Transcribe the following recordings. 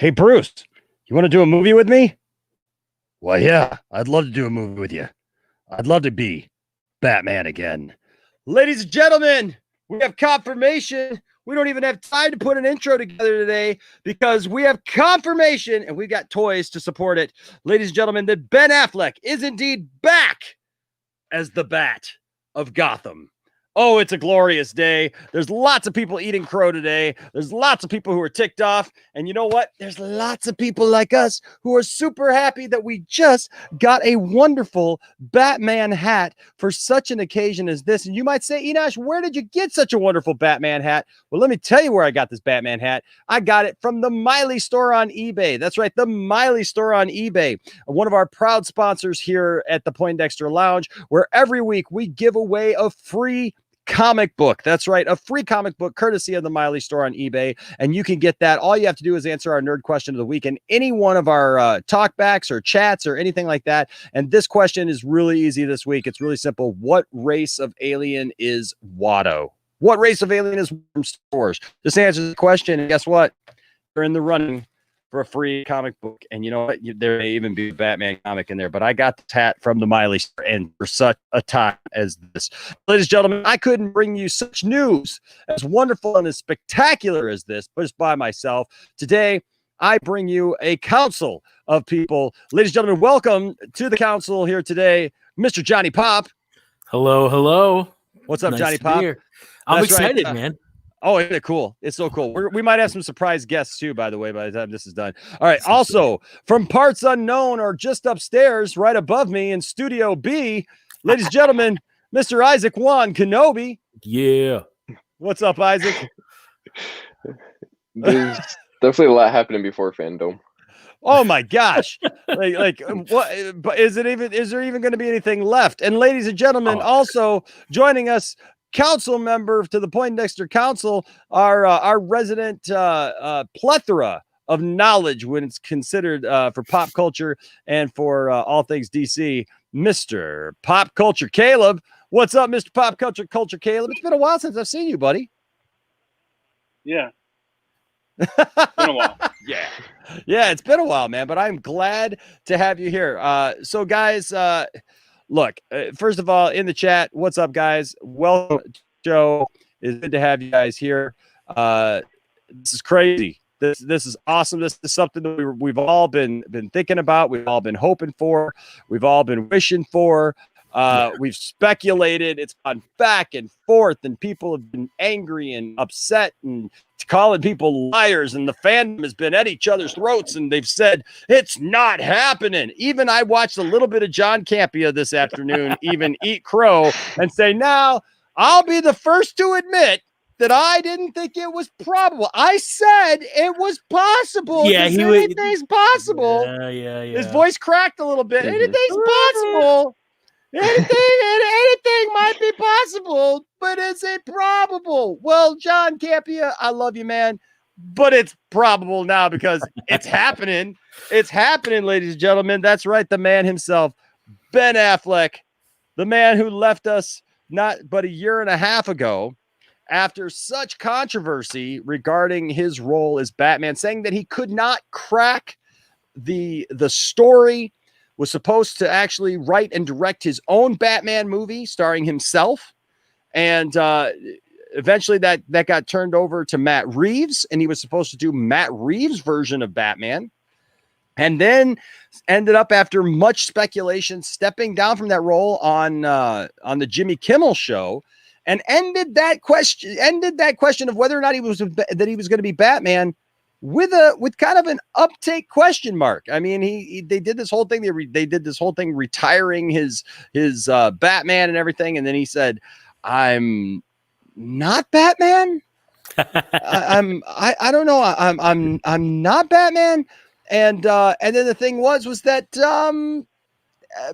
Hey, Bruce, you want to do a movie with me? Well, yeah, I'd love to do a movie with you. I'd love to be Batman again. Ladies and gentlemen, we have confirmation. We don't even have time to put an intro together today because we have confirmation and we've got toys to support it. Ladies and gentlemen, that Ben Affleck is indeed back as the Bat of Gotham. Oh, it's a glorious day. There's lots of people eating crow today. There's lots of people who are ticked off. And you know what? There's lots of people like us who are super happy that we just got a wonderful Batman hat for such an occasion as this. And you might say, Enosh, where did you get such a wonderful Batman hat? Well, let me tell you where I got this Batman hat. I got it from the Miley store on eBay. That's right, the Miley store on eBay. One of our proud sponsors here at the Poindexter Lounge, where every week we give away a free comic book. That's right, a free comic book courtesy of the Miley store on eBay, and you can get that. All you have to do is answer our nerd question of the week in any one of our talkbacks or chats or anything like that. And this question is really easy this week. It's really simple. What race of alien is Watto? What race of alien is from Star Wars? Just answer the question, and guess what? You're in the running for a free comic book. And you know what? There may even be a Batman comic in there, but I got this hat from the Miley store, and for such a time as this. Ladies and gentlemen, I couldn't bring you such news as wonderful and as spectacular as this just by myself. Today, I bring you a council of people. Ladies and gentlemen, welcome to the council here today, Mr. Johnny Pop. Hello, hello. What's up, Nice Johnny to Pop? be here. I'm That's right. excited, man. Oh, isn't it cool? It's so cool. We might have some surprise guests too, by the way, by the time this is done. All right. Also, from parts unknown or just upstairs, right above me in Studio B, ladies and gentlemen, Mr. Isaac Juan Kenobi. Yeah. What's up, Isaac? There's definitely a lot happening before Fandom. Oh my gosh! like what? But is there even going to be anything left? And ladies and gentlemen, also joining us, council member to the Poindexter Council, our resident plethora of knowledge when it's considered for pop culture and for all things DC, Mr. Pop Culture Caleb. What's up, Mr. Pop Culture Caleb? It's been a while since I've seen you, buddy. Yeah. Been a while. Yeah, it's been a while, man, but I'm glad to have you here. So guys, look, first of all, in the chat, what's up, guys? Welcome to the show. It's good to have you guys here. This is crazy. This is awesome. This is something that we've all been thinking about. We've all been hoping for. We've all been wishing for. We've speculated. It's gone back and forth, and people have been angry and upset and calling people liars, and the fandom has been at each other's throats, and they've said it's not happening. Even I watched a little bit of John Campea this afternoon even eat crow and say, now I'll be the first to admit that I didn't think it was probable. I said it was possible. Yeah, anything's possible. Yeah. His voice cracked a little bit. Anything's possible. Anything might be possible, but is it probable? Well, John Campea, I love you, man, but it's probable now because it's happening. It's happening, ladies and gentlemen. That's right, the man himself, Ben Affleck, the man who left us not but a year and a half ago after such controversy regarding his role as Batman, saying that he could not crack the story, was supposed to actually write and direct his own Batman movie starring himself. And eventually that got turned over to Matt Reeves, and he was supposed to do Matt Reeves' version of Batman. And then ended up, after much speculation, stepping down from that role on the Jimmy Kimmel show, and ended that question of whether or not he was going to be Batman with kind of an uptake question mark. I mean, they did this whole thing. They did this whole thing retiring his Batman and everything, and then he said, "I'm not Batman. I don't know. I'm not Batman." And then the thing was that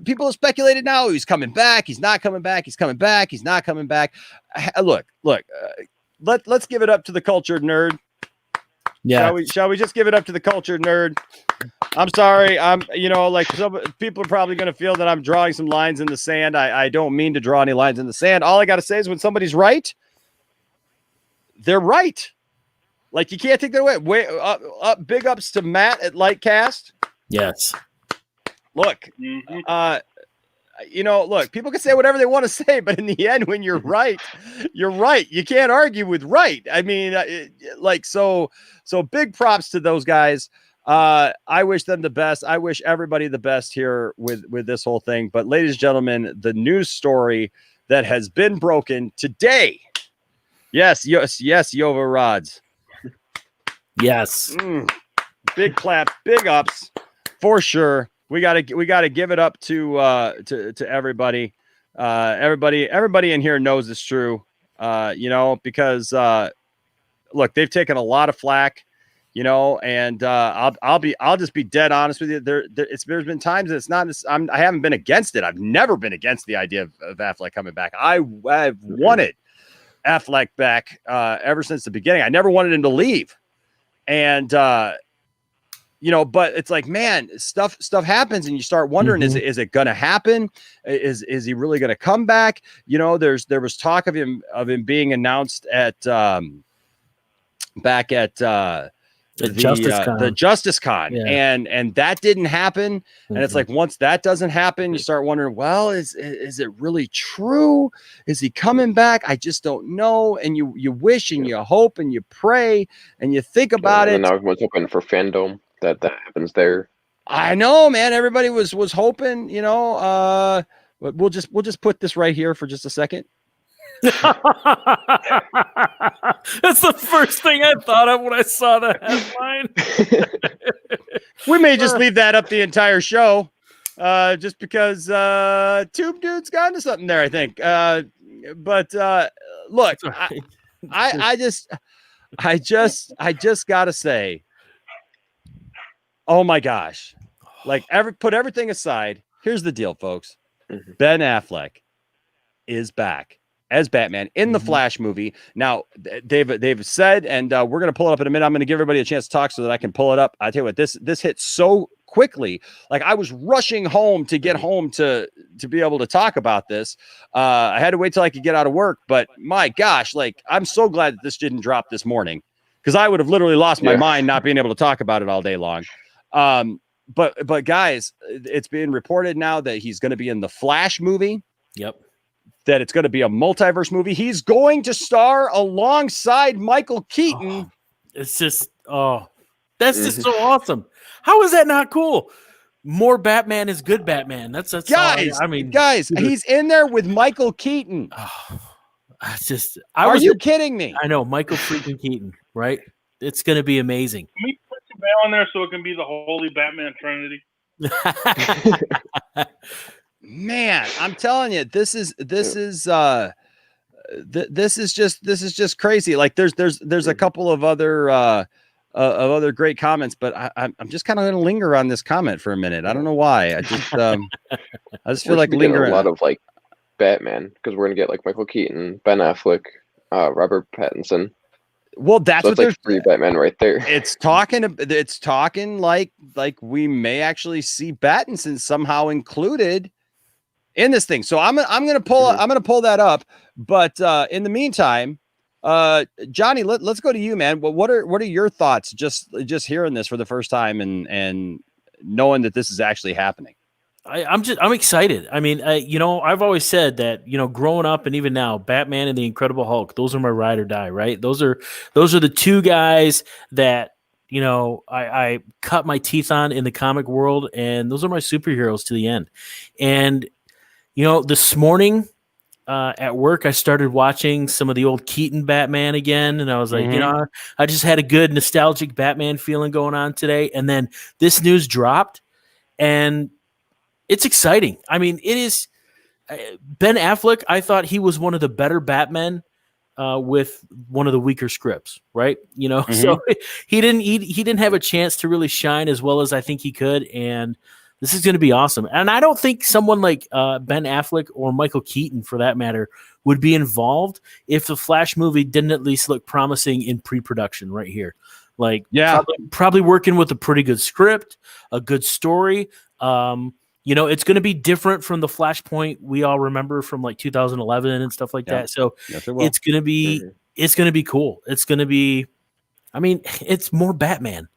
people have speculated now he's coming back. He's not coming back. He's coming back. He's not coming back. Look. Let's give it up to the cultured nerd. Yeah. Shall we just give it up to the cultured nerd? I'm sorry. Some people are probably going to feel that I'm drawing some lines in the sand. I don't mean to draw any lines in the sand. All I got to say is when somebody's right, they're right. Like, you can't take that away. Big ups to Matt at Lightcast. Yes. Look, look, people can say whatever they want to say, but in the end, when you're right, you're right. You can't argue with right. I mean, so big props to those guys. I wish them the best. I wish everybody the best here with this whole thing. But ladies and gentlemen, the news story that has been broken today. Yes, Yova Rods. Yes. Big clap, big ups for sure. We gotta give it up to everybody. Everybody in here knows it's true. Because look, they've taken a lot of flack, and I'll just be dead honest with you. There's been times that it's not. I haven't been against it. I've never been against the idea of Affleck coming back. I've wanted Affleck back ever since the beginning. I never wanted him to leave, and. But it's like, man, stuff happens and you start wondering, is it going to happen? Is he really going to come back? There was talk of him being announced at back at the Justice Con, yeah. and that didn't happen. And it's like, once that doesn't happen, you start wondering, well, is it really true? Is he coming back? I just don't know. And you wish and you hope and you pray and you think about it. And now everyone's hoping for fandom. That happens there. I know, man. Everybody was hoping, we'll just put this right here for just a second. That's the first thing I thought of when I saw the headline. We may just leave that up the entire show, just because Tube Dude's got into something there, I think. But look, right. I just gotta say. Oh my gosh. Like, put everything aside. Here's the deal, folks. Ben Affleck is back as Batman in the Flash movie. Now, they've said, and we're going to pull it up in a minute. I'm going to give everybody a chance to talk so that I can pull it up. I tell you what, this hit so quickly. Like, I was rushing home to get home to be able to talk about this. I had to wait till I could get out of work, but my gosh, like, I'm so glad that this didn't drop this morning, because I would have literally lost my mind not being able to talk about it all day long. But guys, it's being reported now that he's going to be in the Flash movie. Yep. That it's going to be a multiverse movie. He's going to star alongside Michael Keaton. It's just, that's just so awesome. How is that not cool? More Batman is good Batman. That's guys. Guys, he's in there with Michael Keaton. Are you kidding me? I know, Michael freaking Keaton, right? It's going to be amazing. Can we put some Bell on there so it can be the holy Batman Trinity? Man, I'm telling you, this is just crazy. Like, there's a couple of other great comments, but I'm just kind of going to linger on this comment for a minute. I don't know why. I just feel like lingering. A lot of like Batman, because we're gonna get like Michael Keaton, Ben Affleck, Robert Pattinson. Well, that's what like three Batman right there. It's talking like we may actually see Pattinson somehow included in this thing. So I'm gonna pull that up. But in the meantime, Johnny, let's go to you, man. What are your thoughts just hearing this for the first time and knowing that this is actually happening? I'm excited. I mean, I've always said that, growing up and even now, Batman and the Incredible Hulk, those are my ride or die, right? Those are the two guys that, I cut my teeth on in the comic world, and those are my superheroes to the end. And, this morning at work, I started watching some of the old Keaton Batman again, and I was like, I just had a good nostalgic Batman feeling going on today. And then this news dropped, and it's exciting. I mean, it is Ben Affleck. I thought he was one of the better Batmen with one of the weaker scripts, right? So he didn't have a chance to really shine as well as I think he could. And this is going to be awesome. And I don't think someone like Ben Affleck or Michael Keaton, for that matter, would be involved if the Flash movie didn't at least look promising in pre-production right here. Like, probably working with a pretty good script, a good story. It's going to be different from the Flashpoint we all remember from like 2011 and stuff like that. So it's going to be cool. It's going to be I mean, it's more Batman.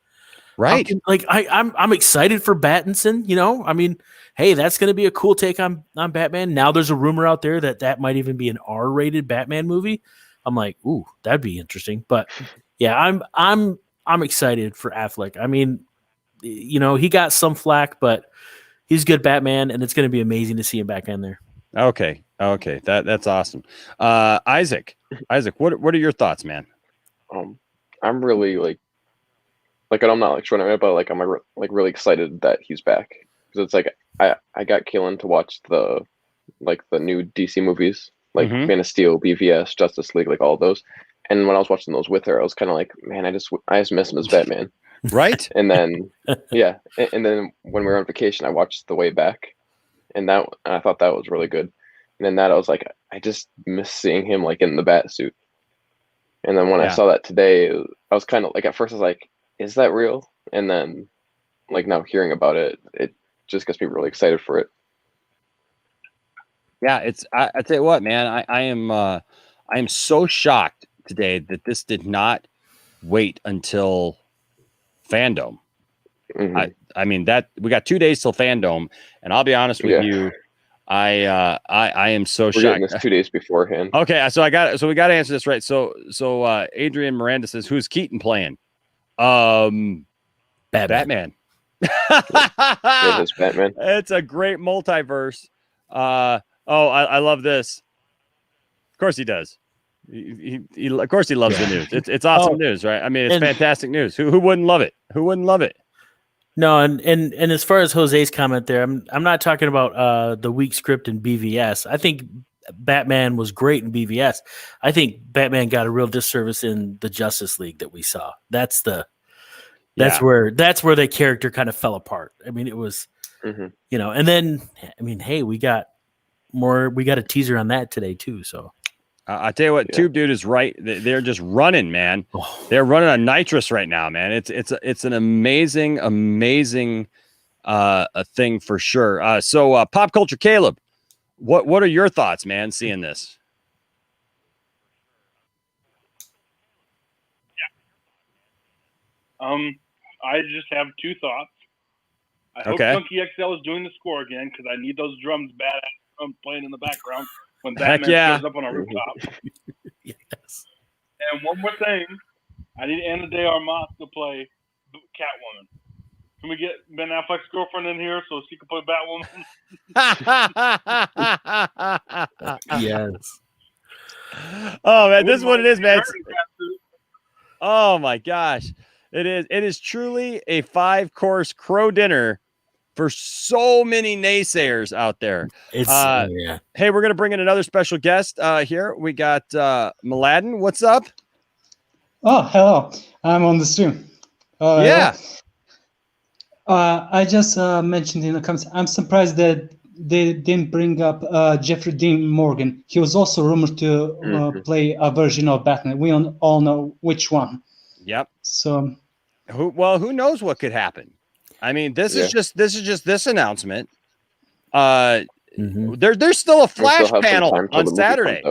Right. I'm excited for Pattinson, you know? I mean, hey, that's going to be a cool take on Batman. Now there's a rumor out there that might even be an R-rated Batman movie. I'm like, ooh, that'd be interesting. But yeah, I'm excited for Affleck. I mean, you know, he got some flack, but he's good Batman, and it's going to be amazing to see him back in there. Okay. That's awesome. Isaac, what are your thoughts, man? I'm really like I'm not like showing it, but like I'm like really excited that he's back, because it's like I got Kaylin to watch the new DC movies, like Man of Steel, BVS, Justice League, like all of those. And when I was watching those with her, I was kind of like, man, I just miss him as Batman. Right. And then yeah, and then when we were on vacation, I watched The Way Back, and I thought that was really good. And then I was like, I just miss seeing him like in the bat suit. And then when I saw that today, I was kind of like, at first I was like, is that real? And then like now hearing about it, it just gets me really excited for it. Yeah, I tell you what, man, I am so shocked today that this did not wait until Fandom. I mean, that we got 2 days till Fandom, and I'll be honest with you, I am so shocked. Getting this 2 days beforehand. Okay, so we got to answer this right. So Adrian Miranda says, who's Keaton playing? Batman. Yeah, it's Batman. It's a great multiverse. I love this. Of course he does. He of course he loves the news. It's awesome news, right? I mean, it's fantastic news. Who wouldn't love it? Who wouldn't love it? No, and as far as Jose's comment there, I'm not talking about the weak script in BVS. I think Batman was great in BVS. I think Batman got a real disservice in the Justice League that we saw. That's where the character kind of fell apart. I mean, it was you know, and then I mean, hey, we got a teaser on that today too. So I tell you what, Tube Dude is right. They're just running, man. They're running on nitrous right now, man. It's an amazing thing for sure. So Pop Culture Caleb, what are your thoughts, man, seeing this? I just have two thoughts. I hope Chunky XL is doing the score again, because I need those drums playing in the background when Batman shows up on a rooftop. Yes. And one more thing, I need Anna de Armas to play Catwoman. Can we get Ben Affleck's girlfriend in here so she can play Batwoman? Yes. Oh man, this is what it is, man. Oh my gosh. It is truly a 5-course crow dinner for so many naysayers out there. It's Hey, we're gonna bring in another special guest here. We got Mladen. What's up? Oh, hello. I'm on the stream. Yeah. I just mentioned in the comments, I'm surprised that they didn't bring up Jeffrey Dean Morgan. He was also rumored to play a version of Batman. We all know which one. Yep. So who knows what could happen? I mean, this is just this announcement. There's still a Flash panel on Saturday.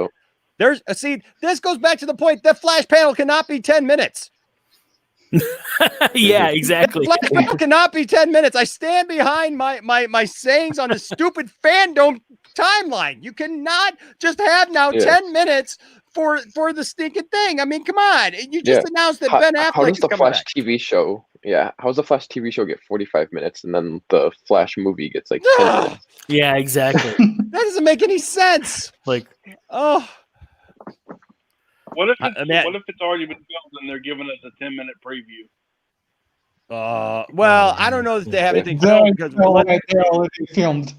This goes back to the point that Flash panel cannot be 10 minutes. Yeah, exactly. The Flash panel cannot be 10 minutes. I stand behind my sayings on the stupid Fandom timeline. You cannot just have now 10 minutes for the stinking thing. I mean, come on. You just announced that Ben Affleck how does the Flash back. TV show? Yeah, how does the Flash TV show get 45 minutes and then the Flash movie gets like 10 minutes? Yeah, exactly. That doesn't make any sense. Like, oh. What if it's already been filmed and they're giving us a 10-minute preview? Well, I don't know that they have anything filmed because they're already filmed.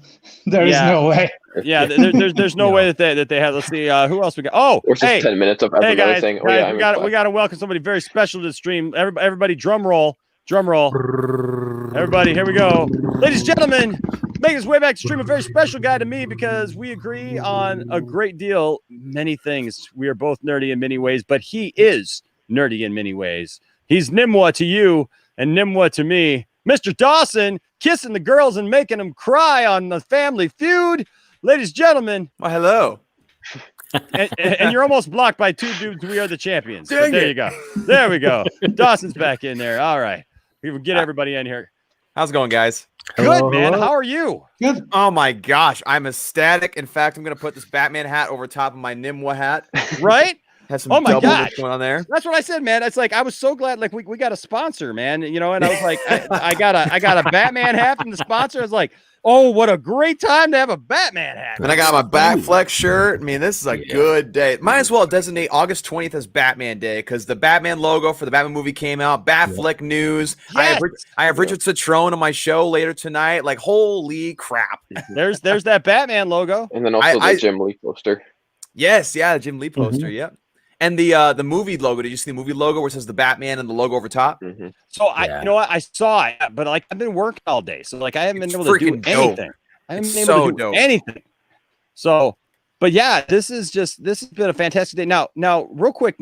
There is no way. Yeah, there's no way that they have. Let's see, who else we got? Oh, or just 10 minutes of everybody saying, "Oh yeah, we got to welcome somebody very special to the stream. Everybody, drum roll. Everybody, here we go, ladies and gentlemen. Making his way back to stream, a very special guy to me because we agree on a great deal, many things. We are both nerdy in many ways, but he is nerdy in many ways. He's Nimwa to you and Nimwa to me. Mr. Dawson, kissing the girls and making them cry on the Family Feud. Ladies and gentlemen. Well, hello. and you're almost blocked by two dudes. We are the champions. There you go. There we go. Dawson's back in there. All right. We will get everybody in here. How's it going, guys? Good, man. How are you? Good. Oh my gosh, I'm ecstatic. In fact, I'm gonna put this Batman hat over top of my Nimwa hat. Right? Has some Oh my double God. going on there. That's what I said, man. It's like I was so glad, like we got a sponsor, man. You know, and I was like, I got a Batman hat from the sponsor. I was like, oh, what a great time to have a Batman hat. And I got my Batfleck shirt. I mean, this is a good day. Might as well designate August 20th as Batman Day because the Batman logo for the Batman movie came out. Batfleck news. Yes. I have Richard Citrone on my show later tonight. Like, holy crap! There's that Batman logo, and then also the Jim Lee poster. Yes, yeah, the Jim Lee poster. Yep. And the movie logo. Did you see the movie logo where it says the Batman and the logo over top? So you know what? I saw it, but like I've been working all day, so like I haven't been able to do anything. I haven't been able to do anything. So, but yeah, this has been a fantastic day. Now, real quick,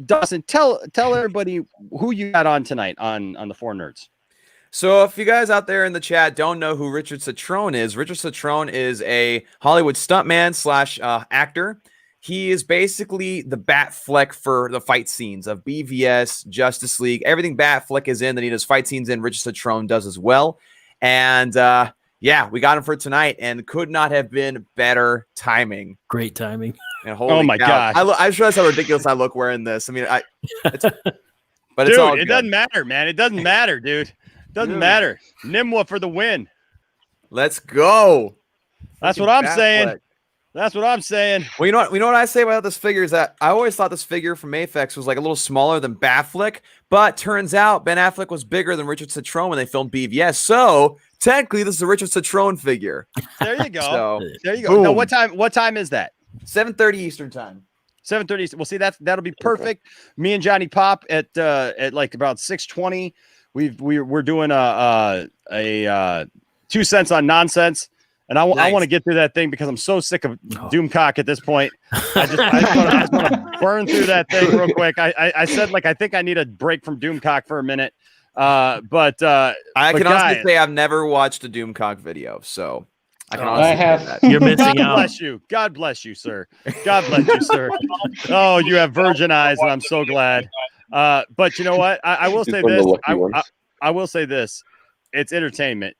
Dawson, tell everybody who you got on tonight on the Four Nerds. So if you guys out there in the chat don't know who Richard Citrone is a Hollywood stuntman / actor. He is basically the Batfleck for the fight scenes of BVS, Justice League, everything Batfleck is in that he does fight scenes in. Richard Citrone does as well. And yeah, we got him for tonight and could not have been better timing. Great timing. And oh my gosh. I just realized how ridiculous I look wearing this. I mean, but dude, it's all it doesn't matter, man. It doesn't matter, dude. Doesn't matter. Nimwa for the win. Let's go. That's what I'm saying. That's what I'm saying. Well, you know what I say about this figure is that I always thought this figure from Mafex was like a little smaller than Batfleck, but turns out Ben Affleck was bigger than Richard Citrone when they filmed BVS. So technically, this is a Richard Citrone figure. There you go. So, there you go. Now, what time is that? 7:30 Eastern time. 7:30. Well, see that'll be perfect. Me and Johnny Pop at like about 6:20. We're doing a 2 cents on nonsense. And I want to get through that thing because I'm so sick of Doomcock at this point. I just want to burn through that thing real quick. I said, like, I think I need a break from Doomcock for a minute. I can honestly say I've never watched a Doomcock video, so I can honestly say that. You're missing out. God bless you, sir. God bless you, sir. Oh, you have virgin eyes, and I'm so glad. But you know what? I will say this. I will say this. It's entertainment.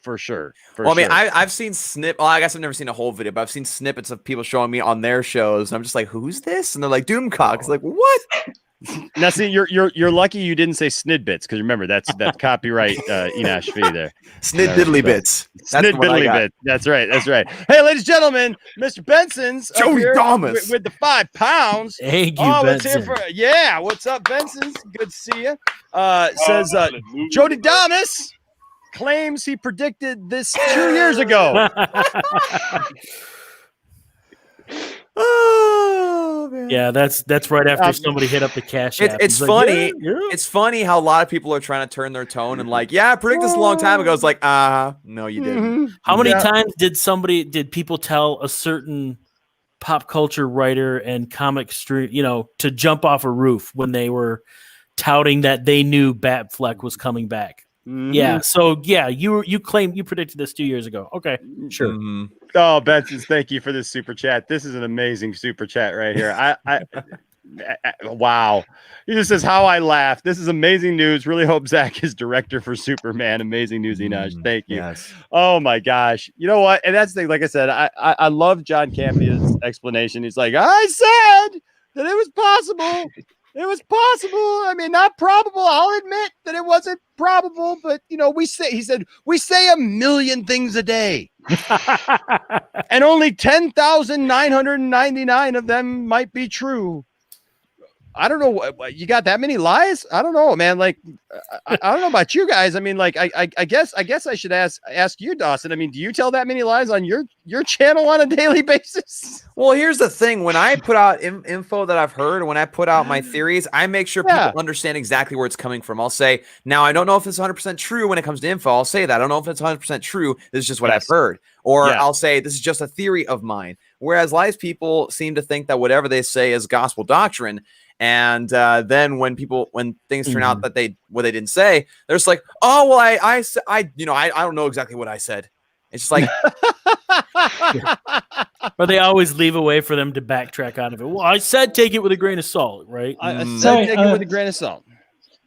For sure. I mean, I've seen I guess I've never seen a whole video, but I've seen snippets of people showing me on their shows. And I'm just like, who's this? And they're like, Doomcock. It's like, what? Now, see, you're lucky you didn't say snidbits because remember that's copyright Enash fee there. Snid bits. Snid bit. That's right. Hey, ladies and gentlemen, Mr. Benson's Jody Thomas with the 5 pounds. Thank you, Benson. What's up, Benson's? Good to see you. Says Jody Thomas claims he predicted this 2 years ago. Oh man. Yeah, that's right after somebody hit up the cash app. It's funny. It's funny how a lot of people are trying to turn their tone and like, yeah, I predicted this a long time ago. It's like, no, you didn't. How many times did people tell a certain pop culture writer and comic stream, to jump off a roof when they were touting that they knew Batfleck was coming back? Mm-hmm. Yeah. So yeah, you claim you predicted this 2 years ago. Okay, sure. Mm-hmm. Oh, Benson, thank you for this super chat. This is an amazing super chat right here. Wow. He just says how I laugh. This is amazing news. Really hope Zach is director for Superman. Amazing news, Enosh. Thank you. Yes. Oh my gosh. You know what? And that's the thing. Like I said, I love John Campia's explanation. He's like, I said that it was possible. It was possible. I mean, not probable. I'll admit that it wasn't probable, but he said we say a million things a day. And only 10,999 of them might be true. I don't know. You got that many lies? I don't know, man. Like, I don't know about you guys. I mean, like, I guess I should ask you, Dawson. I mean, do you tell that many lies on your channel on a daily basis? Well, here's the thing. When I put out info that I've heard, when I put out my theories, I make sure people understand exactly where it's coming from. I'll say, now, I don't know if it's 100% true when it comes to info. I'll say that. I don't know if it's 100% true. This is just what I've heard. Or I'll say, this is just a theory of mine. Whereas lies people seem to think that whatever they say is gospel doctrine. And then when things turn out that they didn't say, they're just like, oh well, I don't know exactly what I said. It's just like, Or they always leave a way for them to backtrack out of it. Well, I said take it with a grain of salt, right? I said Sorry, take it with a grain of salt.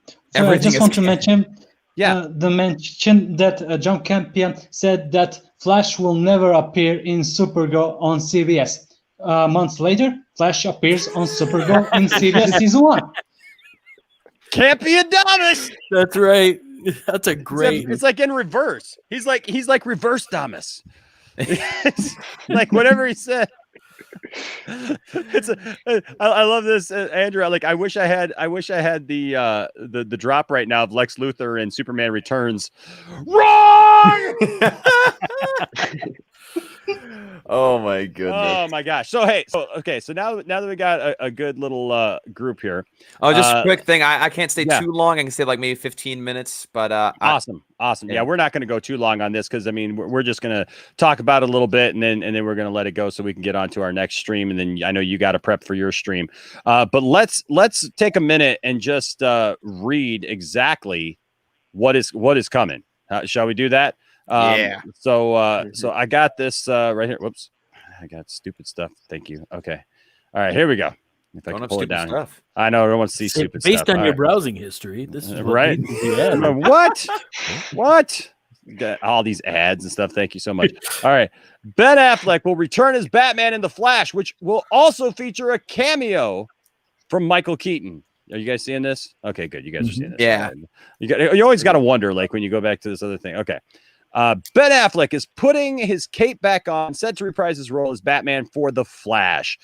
So I Everything just is want to canon. mention, Yeah. the mention that John Campion said that Flash will never appear in Supergirl on CBS. Months later, Flash appears on Supergirl in CBS season 1. Campion-Damas! That's right. That's a great. It's like in reverse. He's like reverse Damas. Like whatever he said. I love this, Andrew. Like I wish I had the drop right now of Lex Luthor and Superman Returns. Wrong. oh my goodness. Oh my gosh. So hey, so now that we got a good little group here. Oh, just a quick thing. I can't stay yeah. too long. I can stay like maybe 15 minutes, but awesome. Yeah, we're not going to go too long on this because I mean we're just going to talk about it a little bit and then we're going to let it go so we can get on to our next stream, and then I know you got to prep for your stream. But let's take a minute and just read exactly what is coming. Shall we do that? Yeah. So I got this right here. Whoops, I got stupid stuff. Thank you. Okay. All right, here we go. If I can pull it down. Stuff. I know I don't want to see stupid based stuff. on All your right. browsing history. This is right. What? Got all these ads and stuff. Thank you so much. All right. Ben Affleck will return as Batman in The Flash, which will also feature a cameo from Michael Keaton. Are you guys seeing this? Okay, good. You guys are seeing this. Yeah. You always got to wonder, like when you go back to this other thing. Okay. Ben Affleck is putting his cape back on, set to reprise his role as Batman for The Flash.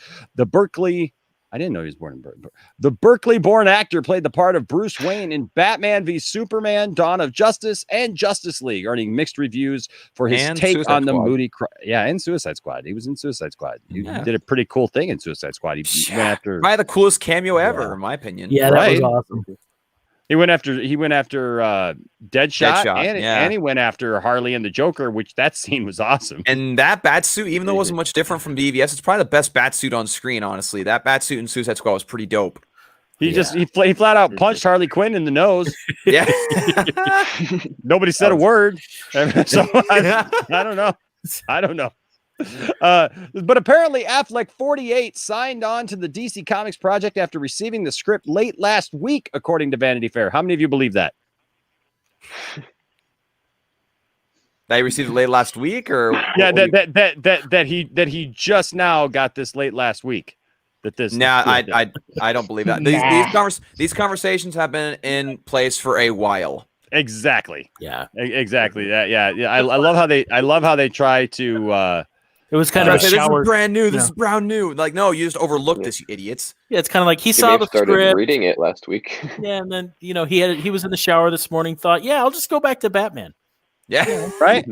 I didn't know he was born in Berkeley. The Berkeley-born actor played the part of Bruce Wayne in Batman v Superman, Dawn of Justice, and Justice League, earning mixed reviews for his take Suicide on the Squad. moody. And Suicide Squad. He was in Suicide Squad. He did a pretty cool thing in Suicide Squad. He went after probably the coolest cameo ever, in my opinion. Yeah, that was awesome. He went after Deadshot, and he went after Harley and the Joker, which that scene was awesome. And that Batsuit, even though it wasn't much different from BVS, it's probably the best Batsuit on screen, honestly. That Batsuit in Suicide Squad was pretty dope. He flat out punched Harley Quinn in the nose. Yeah. Nobody said a word. So I don't know. But apparently Affleck 48 signed on to the DC Comics project after receiving the script late last week, according to Vanity Fair. How many of you believe that? That he received it late last week, or that he just now got this late last week. I don't believe that. These conversations have been in place for a while. Exactly. Yeah. Exactly. Yeah. I love how they try to it was kind of a shower. This is brand new. This is brand new. Like, no, you just overlooked this, you idiots. Yeah, it's kind of like he saw the started script. reading it last week. Yeah, and then he was in the shower this morning. Thought, yeah, I'll just go back to Batman. Yeah, right.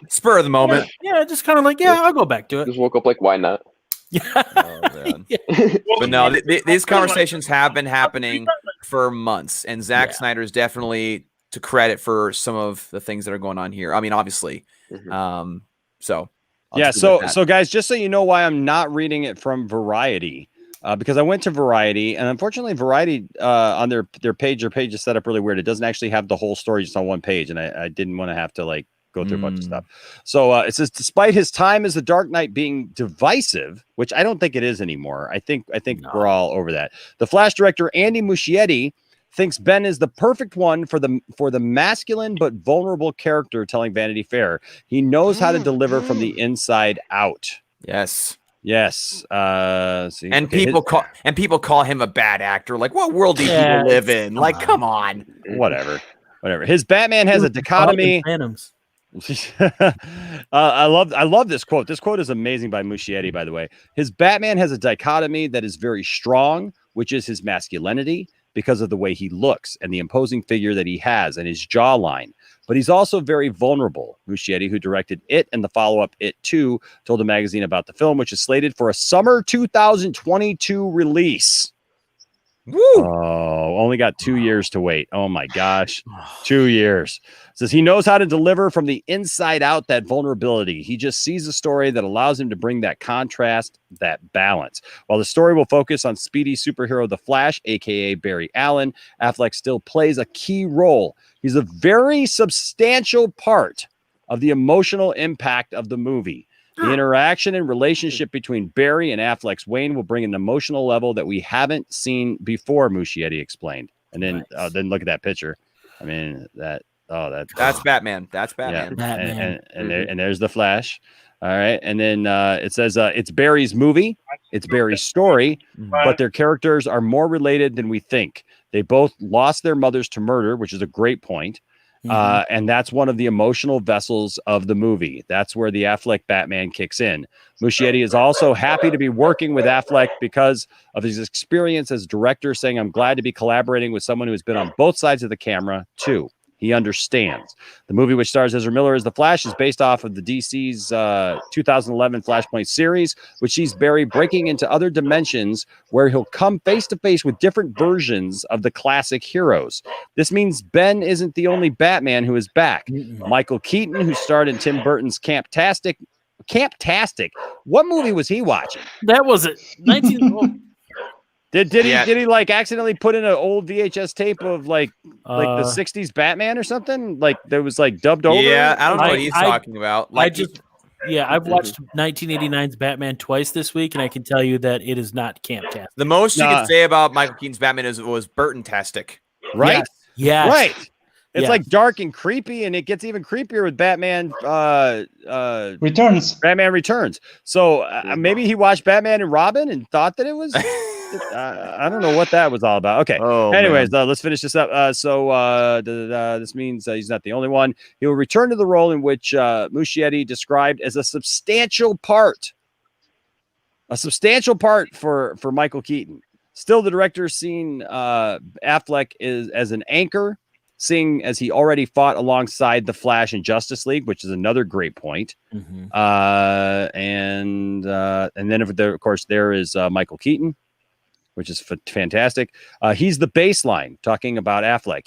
Spur of the moment. Yeah, just kind of like, I'll go back to it. Just woke up like, why not? Yeah. Oh, man. But no, these conversations have been happening for months, and Zack Snyder is definitely to credit for some of the things that are going on here. I mean, obviously. So guys, just so you know why I'm not reading it from Variety, because I went to Variety, and unfortunately Variety on their page is set up really weird. It doesn't actually have the whole story just on one page, and I didn't want to have to like go through a bunch of stuff. So it says, despite his time as the Dark Knight being divisive, which I don't think it is anymore. I think we're all over that. The Flash director Andy Muschietti thinks Ben is the perfect one for the masculine but vulnerable character, telling Vanity Fair. He knows how to deliver from the inside out. Yes. People call him a bad actor. Like, what world do you live in? Like, come on. Whatever. His Batman has a dichotomy. I love this quote. This quote is amazing by Muschietti, by the way. His Batman has a dichotomy that is very strong, which is his masculinity, because of the way he looks and the imposing figure that he has and his jawline. But he's also very vulnerable. Muschietti, who directed It and the follow-up It 2, told the magazine about the film, which is slated for a summer 2022 release. Woo! Oh, only got 2 years to wait. Oh my gosh. 2 years. Says he knows how to deliver from the inside out that vulnerability. He just sees a story that allows him to bring that contrast, that balance. While the story will focus on speedy superhero The Flash, aka Barry Allen, Affleck still plays a key role. He's a very substantial part of the emotional impact of the movie. The interaction and relationship between Barry and Affleck's Wayne will bring an emotional level that we haven't seen before, Muschietti explained. And then then look at that picture. I mean, that's Batman. That's Batman. Yeah. And there's the Flash. All right. And then it says it's Barry's movie. It's Barry's story, but their characters are more related than we think. They both lost their mothers to murder, which is a great point. And that's one of the emotional vessels of the movie. That's where the Affleck Batman kicks in. Muschietti is also happy to be working with Affleck because of his experience as director, saying, I'm glad to be collaborating with someone who has been on both sides of the camera, too. He understands. The movie, which stars Ezra Miller as the Flash, is based off of the DC's 2011 Flashpoint series, which sees Barry breaking into other dimensions where he'll come face to face with different versions of the classic heroes. This means Ben isn't the only Batman who is back. Michael Keaton, who starred in Tim Burton's Camptastic. What movie was he watching? That was it. 19. Did he like accidentally put in an old VHS tape of like the 60s Batman or something? Like that was like dubbed over? Yeah, I don't know what he's talking about. Like I've watched 1989's Batman twice this week, and I can tell you that it is not Camptastic. The most you can say about Michael Keaton's Batman was Burton-tastic. Right? Yes. Right. It's like dark and creepy, and it gets even creepier with Batman Returns. Batman Returns. So maybe he watched Batman and Robin and thought that it was I don't know what that was all about. Okay. Anyways, let's finish this up. This means he's not the only one. He will return to the role in which Muschietti described as a substantial part for Michael Keaton. Still, the director seen Affleck as an anchor, seeing as he already fought alongside the Flash in Justice League, which is another great point. And then of course there is Michael Keaton, which is fantastic. He's the baseline, talking about Affleck.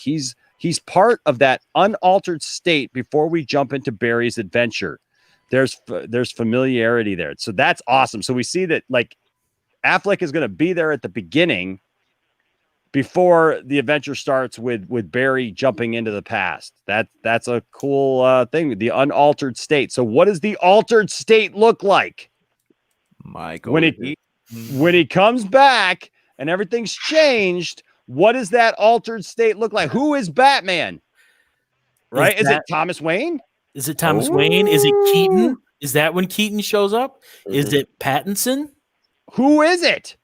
He's part of that unaltered state before we jump into Barry's adventure. There's familiarity there. So that's awesome. So we see that like Affleck is going to be there at the beginning before the adventure starts with Barry jumping into the past. That's a cool thing, the unaltered state. So what does the altered state look like? Michael, when he comes back and everything's changed, what does that altered state look like? Who is Batman? Right? Is it Thomas Wayne? Is it Thomas Wayne? Is it Keaton? Is that when Keaton shows up? Is it Pattinson? Who is it?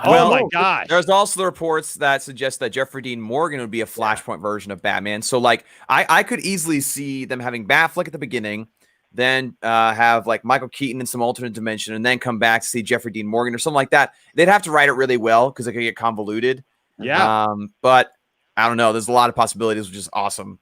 Oh my gosh. There's also the reports that suggest that Jeffrey Dean Morgan would be a Flashpoint version of Batman. So like I could easily see them having Batfleck at the beginning, then have like Michael Keaton in some alternate dimension, and then come back to see Jeffrey Dean Morgan or something like that. They'd have to write it really well because it could get convoluted. Yeah. But I don't know. There's a lot of possibilities, which is awesome.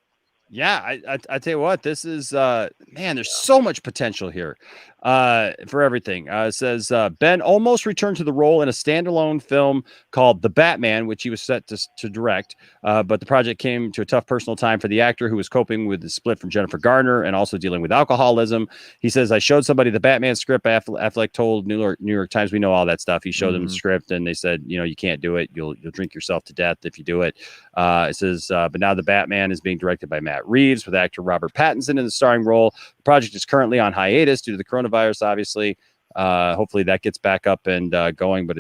Yeah, I tell you what, this is man, there's so much potential here for everything. It says Ben almost returned to the role in a standalone film called The Batman, which he was set to direct, but the project came to a tough personal time for the actor, who was coping with the split from Jennifer Garner and also dealing with alcoholism. He says, I showed somebody the Batman script. Affleck told New York Times, we know all that stuff. He showed them the script, and they said, you can't do it. You'll drink yourself to death if you do it. It says, but now The Batman is being directed by Matt Reeves with actor Robert Pattinson in the starring role. The project is currently on hiatus due to the coronavirus, obviously. Hopefully that gets back up and going, but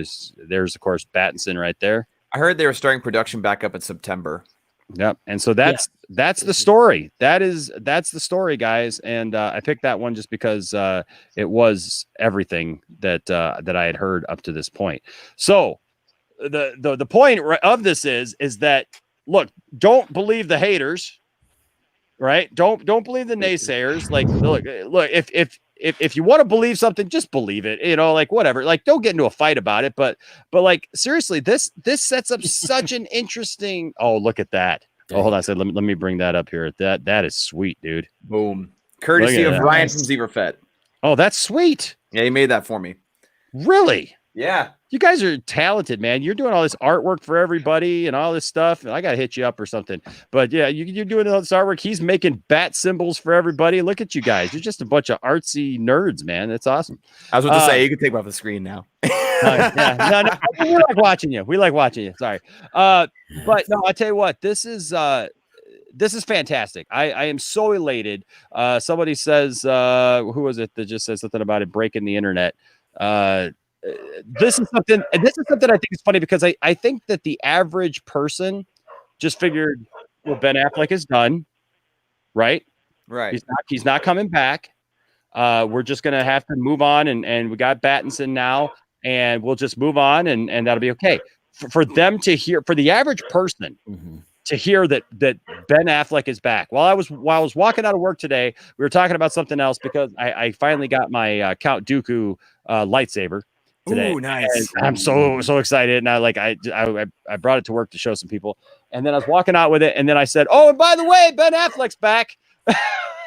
there's of course Pattinson right there. I heard they were starting production back up in September. Yep. And so that's the story. That's the story, guys. And I picked that one just because it was everything that I had heard up to this point. So the point of this is that, look, don't believe the haters. Right? Don't believe the naysayers. Like, look, if you want to believe something, just believe it. Like whatever. Like, don't get into a fight about it. But like seriously, this sets up such an interesting. Oh, look at that. Oh, hold on a second. Let me bring that up here. That is sweet, dude. Boom. Courtesy of Ryan from Zeverfett. Oh, that's sweet. Yeah, he made that for me. Really? Yeah. You guys are talented, man. You're doing all this artwork for everybody and all this stuff. And I got to hit you up or something. But yeah, you're doing all this artwork. He's making bat symbols for everybody. Look at you guys. You're just a bunch of artsy nerds, man. That's awesome. I was about to say, you can take me off the screen now. No. We like watching you. Sorry. But no, I tell you what, this is this is fantastic. I am so elated. Somebody says, who was it that just said something about it breaking the internet? This is something I think is funny because I think that the average person just figured, well, Ben Affleck is done, right? Right. He's not coming back. We're just gonna have to move on, and we got Pattinson now, and we'll just move on, and that'll be okay. For them to hear, for the average person to hear that Ben Affleck is back. While I was walking out of work today, we were talking about something else because I finally got my Count Dooku lightsaber today. Ooh, nice. And I'm so excited, and I brought it to work to show some people, and then I was walking out with it, and then I said, "Oh, and by the way, Ben Affleck's back."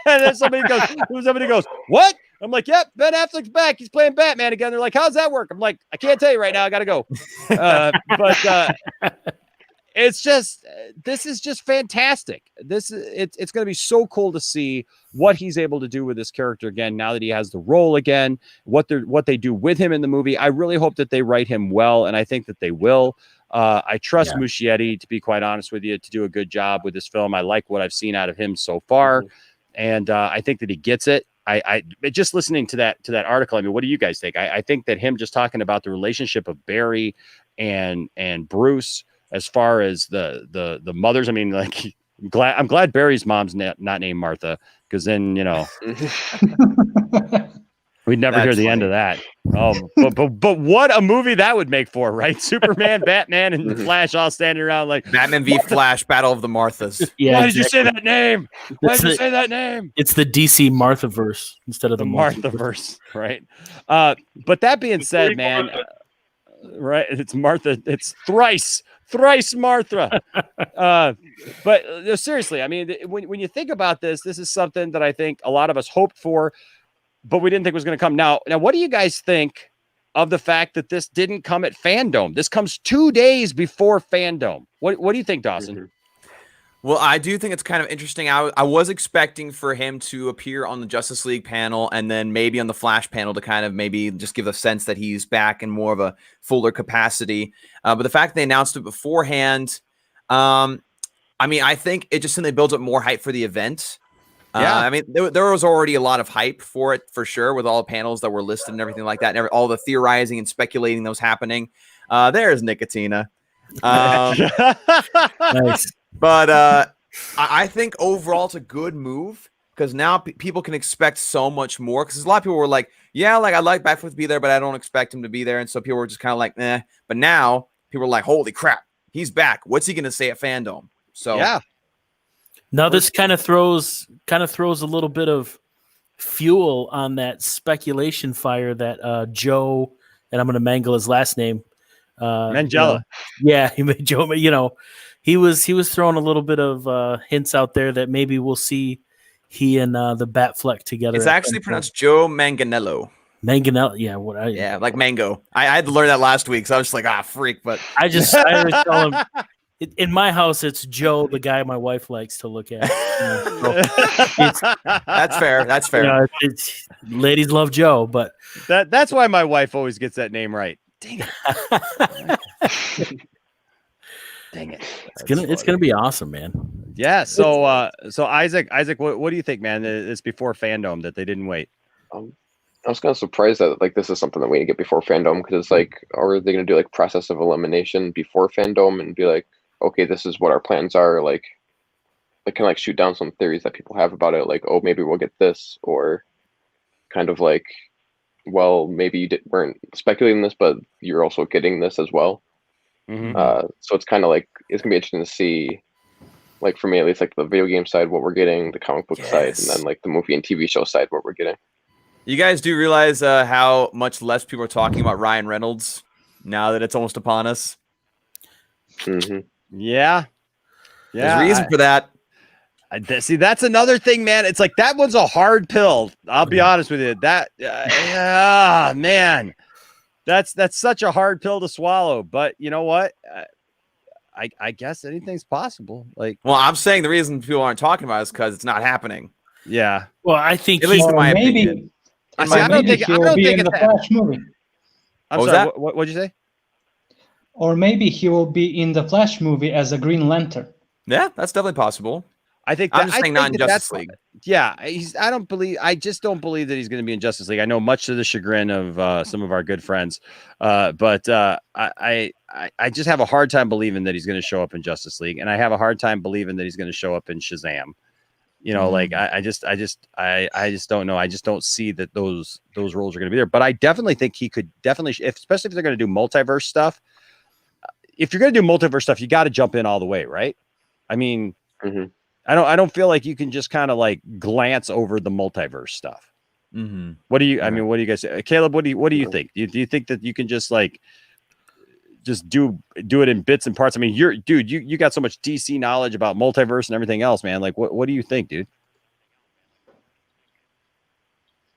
And then somebody goes, "What?" I'm like, "Yep, Ben Affleck's back. He's playing Batman again." They're like, "How's that work?" I'm like, "I can't tell you right now. I got to go." But it's just, this is just fantastic. It's going to be so cool to see what he's able to do with this character again, now that he has the role again, what they do with him in the movie. I really hope that they write him well, and I think that they will. I trust Muschietti, to be quite honest with you, to do a good job with this film. I like what I've seen out of him so far. And I think that he gets it. I just listening to that article. I mean, what do you guys think? I think that him just talking about the relationship of Barry and Bruce, as far as the mothers. I mean, like, I'm glad Barry's mom's not named Martha, because then we'd never hear the end of that. But what a movie that would make for, right? Superman, Batman, and the Flash all standing around like Batman v Flash, Battle of the Marthas. Yeah, why did you say that name? Why did you say that name? It's the DC Marthaverse instead of the Marthaverse, right? But that being said, man, right? It's Martha. It's thrice Martha. But seriously, I mean, when you think about this is something that I think a lot of us hoped for, but we didn't think was going to come. Now, what do you guys think of the fact that this didn't come at Fandom? This comes 2 days before Fandom. What do you think, Dawson? Well, I do think it's kind of interesting. I was expecting for him to appear on the Justice League panel and then maybe on the Flash panel to kind of maybe just give a sense that he's back in more of a fuller capacity. But the fact they announced it beforehand, I mean, I think it just simply builds up more hype for the event. I mean, there was already a lot of hype for it, for sure, with all the panels that were listed and everything like that, and all the theorizing and speculating that was happening. There's Nicotina. Nice. But I think overall it's a good move, because now people can expect so much more. Because a lot of people were like, yeah, like I'd like Batfleck to be there, but I don't expect him to be there. And so people were just kind of like, eh. But now people are like, holy crap, he's back. What's he going to say at Fandom? So yeah. Now this kind of throws a little bit of fuel on that speculation fire that Joe, and I'm going to mangle his last name, Mangella. He made Joe. He was throwing a little bit of hints out there that maybe we'll see he and the Batfleck together. It's actually pronounced Joe Manganiello. Manganiello, yeah. Yeah, like mango. I had to learn that last week, so I was just like, freak. But I always call him. In my house, it's Joe, the guy my wife likes to look at. That's fair. That's fair. Ladies love Joe, but that's why my wife always gets that name right. Dang it. Dang it. It's gonna be awesome, man. Yeah. So Isaac, what do you think, man? It's before Fandom that they didn't wait. I was kind of surprised that like this is something that we need to get before Fandom, because it's like, are they going to do like process of elimination before Fandom and be like, okay, this is what our plans are, like kind of like shoot down some theories that people have about it, like, oh, maybe we'll get this, or kind of like, well, maybe you weren't speculating this, but you're also getting this as well. So it's kind of like, it's gonna be interesting to see, like for me at least, like the video game side what we're getting, the comic book side, and then like the movie and TV show side what we're getting. You guys do realize how much less people are talking about Ryan Reynolds now that it's almost upon us? Yeah. There's a reason for that. See, that's another thing, man. It's like, that one's a hard pill. I'll be honest with you. That, man, that's such a hard pill to swallow. But you know what? I guess anything's possible. Like, well, I'm saying the reason people aren't talking about it is because it's not happening. Yeah. Well, I think at least in my opinion. I don't think it's the Flash movie. I'm sorry. What'd you say? Or maybe he will be in the Flash movie as a Green Lantern. Yeah, that's definitely possible. I think I'm just saying not in Justice League. Yeah, I just don't believe that he's going to be in Justice League. I know, much to the chagrin of some of our good friends, but I just have a hard time believing that he's going to show up in Justice League, and I have a hard time believing that he's going to show up in Shazam. You know, like I just don't know. I just don't see that those roles are going to be there. But I definitely think he could especially if they're going to do multiverse stuff. If you're going to do multiverse stuff, you got to jump in all the way, right? I mean. Mm-hmm. I don't feel like you can just kind of like glance over the multiverse stuff. Mm-hmm. What do you? I mean, what do you guys? Caleb, what do you think? Do you think that you can just like do it in bits and parts? I mean, you got so much DC knowledge about multiverse and everything else, man. Like, what do you think, dude?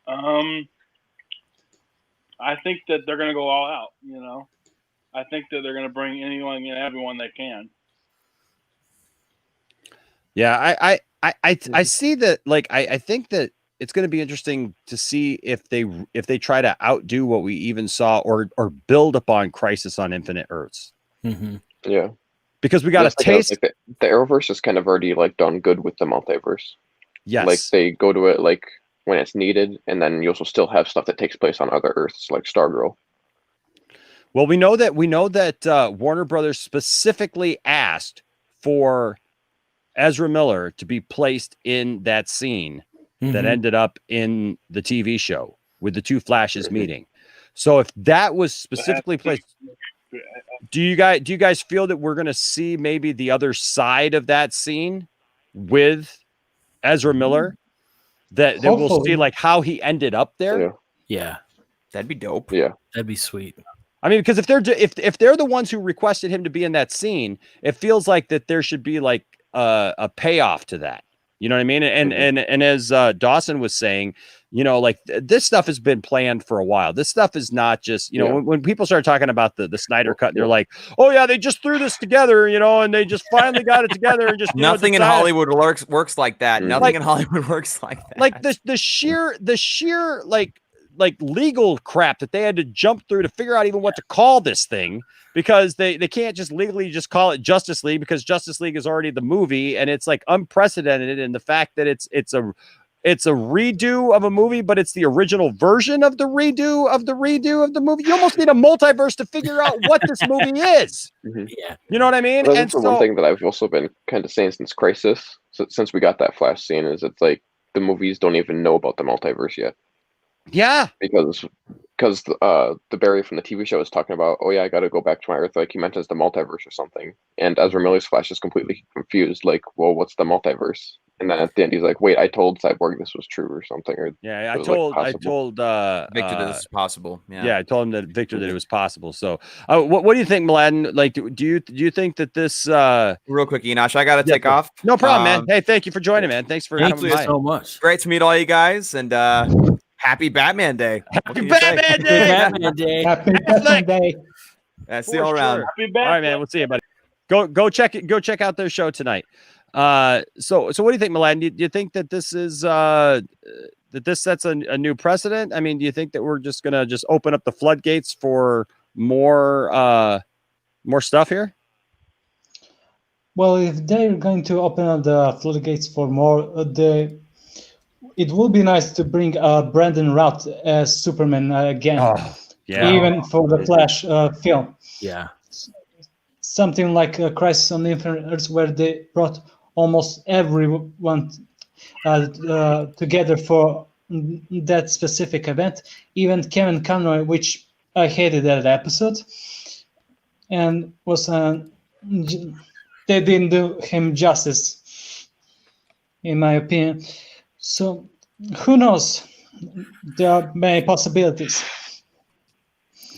I think that they're going to go all out. You know, I think that they're going to bring anyone and everyone they can. Yeah, I see that. Like, I think that it's going to be interesting to see if they try to outdo what we even saw or build upon Crisis on Infinite Earths. Mm-hmm. Yeah, because we got a taste. Like the Arrowverse is kind of already like done good with the multiverse. Yes, like they go to it like when it's needed, and then you also still have stuff that takes place on other Earths, like Stargirl. Well, we know that Warner Brothers specifically asked for Ezra Miller to be placed in that scene that ended up in the TV show with the two Flashes meeting. So if that was specifically placed, do you guys feel that we're going to see maybe the other side of that scene with Ezra Miller? That we'll see like how he ended up there. Yeah, that'd be dope. Yeah, that'd be sweet. I mean, because if they're the ones who requested him to be in that scene, it feels like that there should be like a payoff to that. You know what I mean? And as Dawson was saying, you know, like this stuff has been planned for a while. This stuff is not just, you know, when people start talking about the Snyder cut, they're like, oh yeah, they just threw this together, you know, and they just finally got it together and just nothing in Hollywood works like that. Nothing in Hollywood works like that. Like the sheer like legal crap that they had to jump through to figure out even what to call this thing, because they can't just legally just call it Justice League, because Justice League is already the movie, and it's like unprecedented in the fact that it's a redo of a movie, but it's the original version of the redo of the movie. You almost need a multiverse to figure out what this movie is. Yeah, you know what I mean? Well, that's one thing that I've also been kind of saying since Crisis, since we got that Flash scene, is it's like the movies don't even know about the multiverse yet. Yeah, because the Barry from the TV show is talking about, oh yeah, I got to go back to my Earth, like he mentions the multiverse or something, and Ezra Miller's Flash is completely confused, like, well, what's the multiverse? And then at the end he's like, wait, I told Cyborg this was true or something. Or I told Victor that this is possible. Yeah, I told him that Victor that it was possible. So what do you think, Mladen? Like, do you think that this real quick, Enosh, I gotta take off. No problem, man. Hey, thank you for joining, man. Thanks for thank you so much. Great to meet all you guys, and happy Batman Day. Happy Batman Day. Batman Day. Happy Batman Day. See you all around. Happy all right, man. We'll see you, buddy. Go check out their show tonight. So what do you think, Mladen? Do you think that this is that this sets a new precedent? I mean, do you think that we're just gonna open up the floodgates for more stuff here? Well, if they're going to open up the floodgates for more, it would be nice to bring Brandon Routh as Superman again. Oh, yeah. Even for the Flash film. Yeah. Something like Crisis on Infinite Earths, where they brought almost everyone together for that specific event. Even Kevin Conroy, which I hated that episode, and was they didn't do him justice, in my opinion. So who knows? There are many possibilities.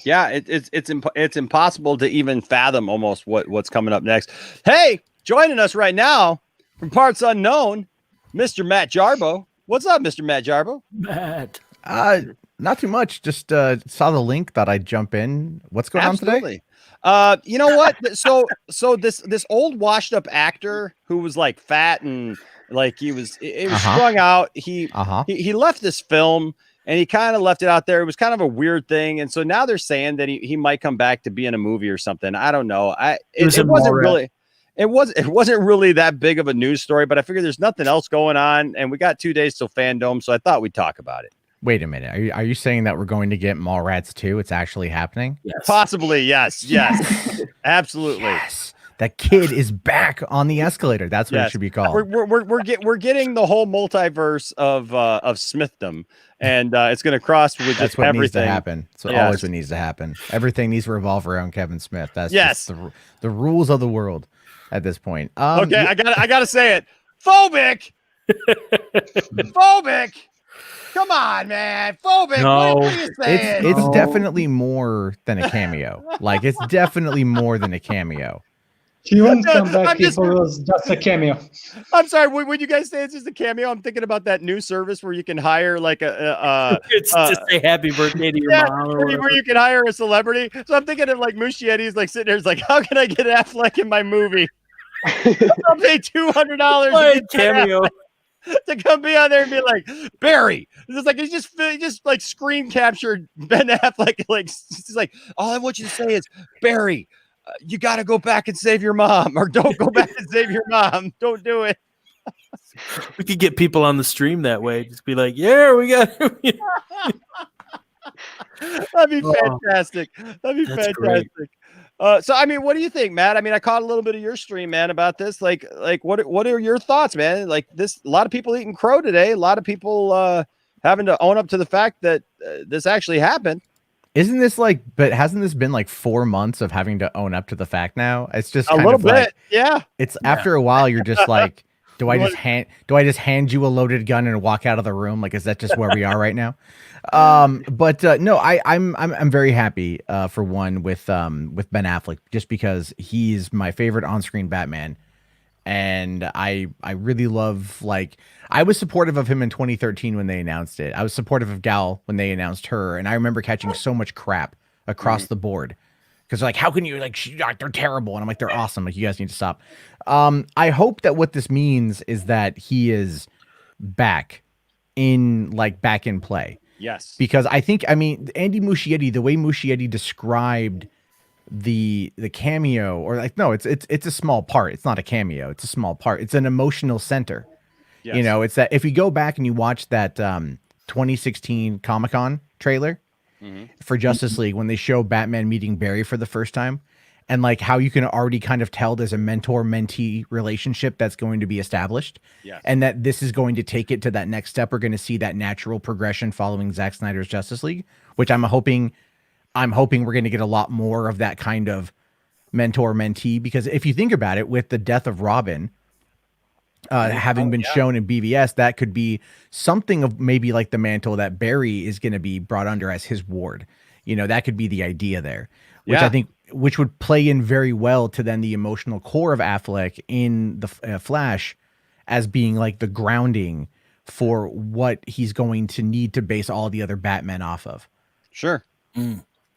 Yeah, it's impossible to even fathom almost what's coming up next. Hey, joining us right now from parts unknown, Mr. Matt Jarbo. What's up, Mr. Matt Jarbo? Matt. Not too much. Just saw the link, thought I'd jump in. What's going on today? You know what? So this old washed up actor who was like fat and like he was strung out. He left this film and he kind of left it out there. It was kind of a weird thing. And so now they're saying that he might come back to be in a movie or something. I don't know. It wasn't really. it wasn't really that big of a news story, but I figured there's nothing else going on, and we got 2 days till Fandom, so I thought we'd talk about it. Wait a minute. Are you saying that we're going to get Mallrats 2? It's actually happening? Yes. Possibly, yes. Absolutely. Yes. That kid is back on the escalator. That's what it should be called. We're getting the whole multiverse of Smithdom, and it's going to cross with That's just what everything. needs to happen. So always what needs to happen. Everything needs to revolve around Kevin Smith. That's just the rules of the world at this point. Okay, I gotta say it. Phobic. Phobic. Come on, man. Phobic. No. What are you saying? It's definitely more than a cameo. Like, it's definitely more than a cameo. He won't come back if it was just a cameo. I'm sorry. When you guys say it's just a cameo, I'm thinking about that new service where you can hire like it's to say happy birthday to your mom, or where you can hire a celebrity. So I'm thinking of like Muschietti's like sitting there, it's like, how can I get Affleck in my movie? I'll pay $200 cameo to come be on there and be like, Barry. It's like he just like screen captured Ben Affleck. Like he's like, all I want you to say is, Barry, you got to go back and save your mom, or don't go back and save your mom. Don't do it. We could get people on the stream that way. Just be like, yeah, we got. That'd be fantastic. That'd be fantastic. Great. So I mean, what do you think, Matt? I mean, I caught a little bit of your stream, man, about this. Like what are your thoughts, man? Like this, a lot of people eating crow today. A lot of people having to own up to the fact that this actually happened. Isn't this but hasn't this been like 4 months of having to own up to the fact now? It's just a little bit, yeah. It's after a while, you're just like, do I just hand you a loaded gun and walk out of the room? Like, is that just where we are right now? No, I'm very happy for one with Ben Affleck, just because he's my favorite on-screen Batman. And I really love, like, I was supportive of him in 2013 when they announced it. I was supportive of Gal when they announced her. And I remember catching so much crap across the board. Because like, how can you, like, they're terrible. And I'm like, they're awesome. Like, you guys need to stop. I hope that what this means is that he is back in play. Yes. Because Andy Muschietti, the way Muschietti described the cameo, or like, no, it's a small part. It's not a cameo. It's a small part. It's an emotional center. Yes. You know, it's that if you go back and you watch that 2016 Comic-Con trailer for Justice League, when they show Batman meeting Barry for the first time, and like how you can already kind of tell there's a mentor-mentee relationship that's going to be established, and that this is going to take it to that next step. We're going to see that natural progression following Zack Snyder's Justice League, which I'm hoping we're going to get a lot more of that kind of mentor-mentee, because if you think about it, with the death of Robin having been shown in BVS, that could be something of maybe like the mantle that Barry is going to be brought under as his ward. You know, that could be the idea there, which I think, which would play in very well to then the emotional core of Affleck in the Flash as being like the grounding for what he's going to need to base all the other Batmen off of. Sure.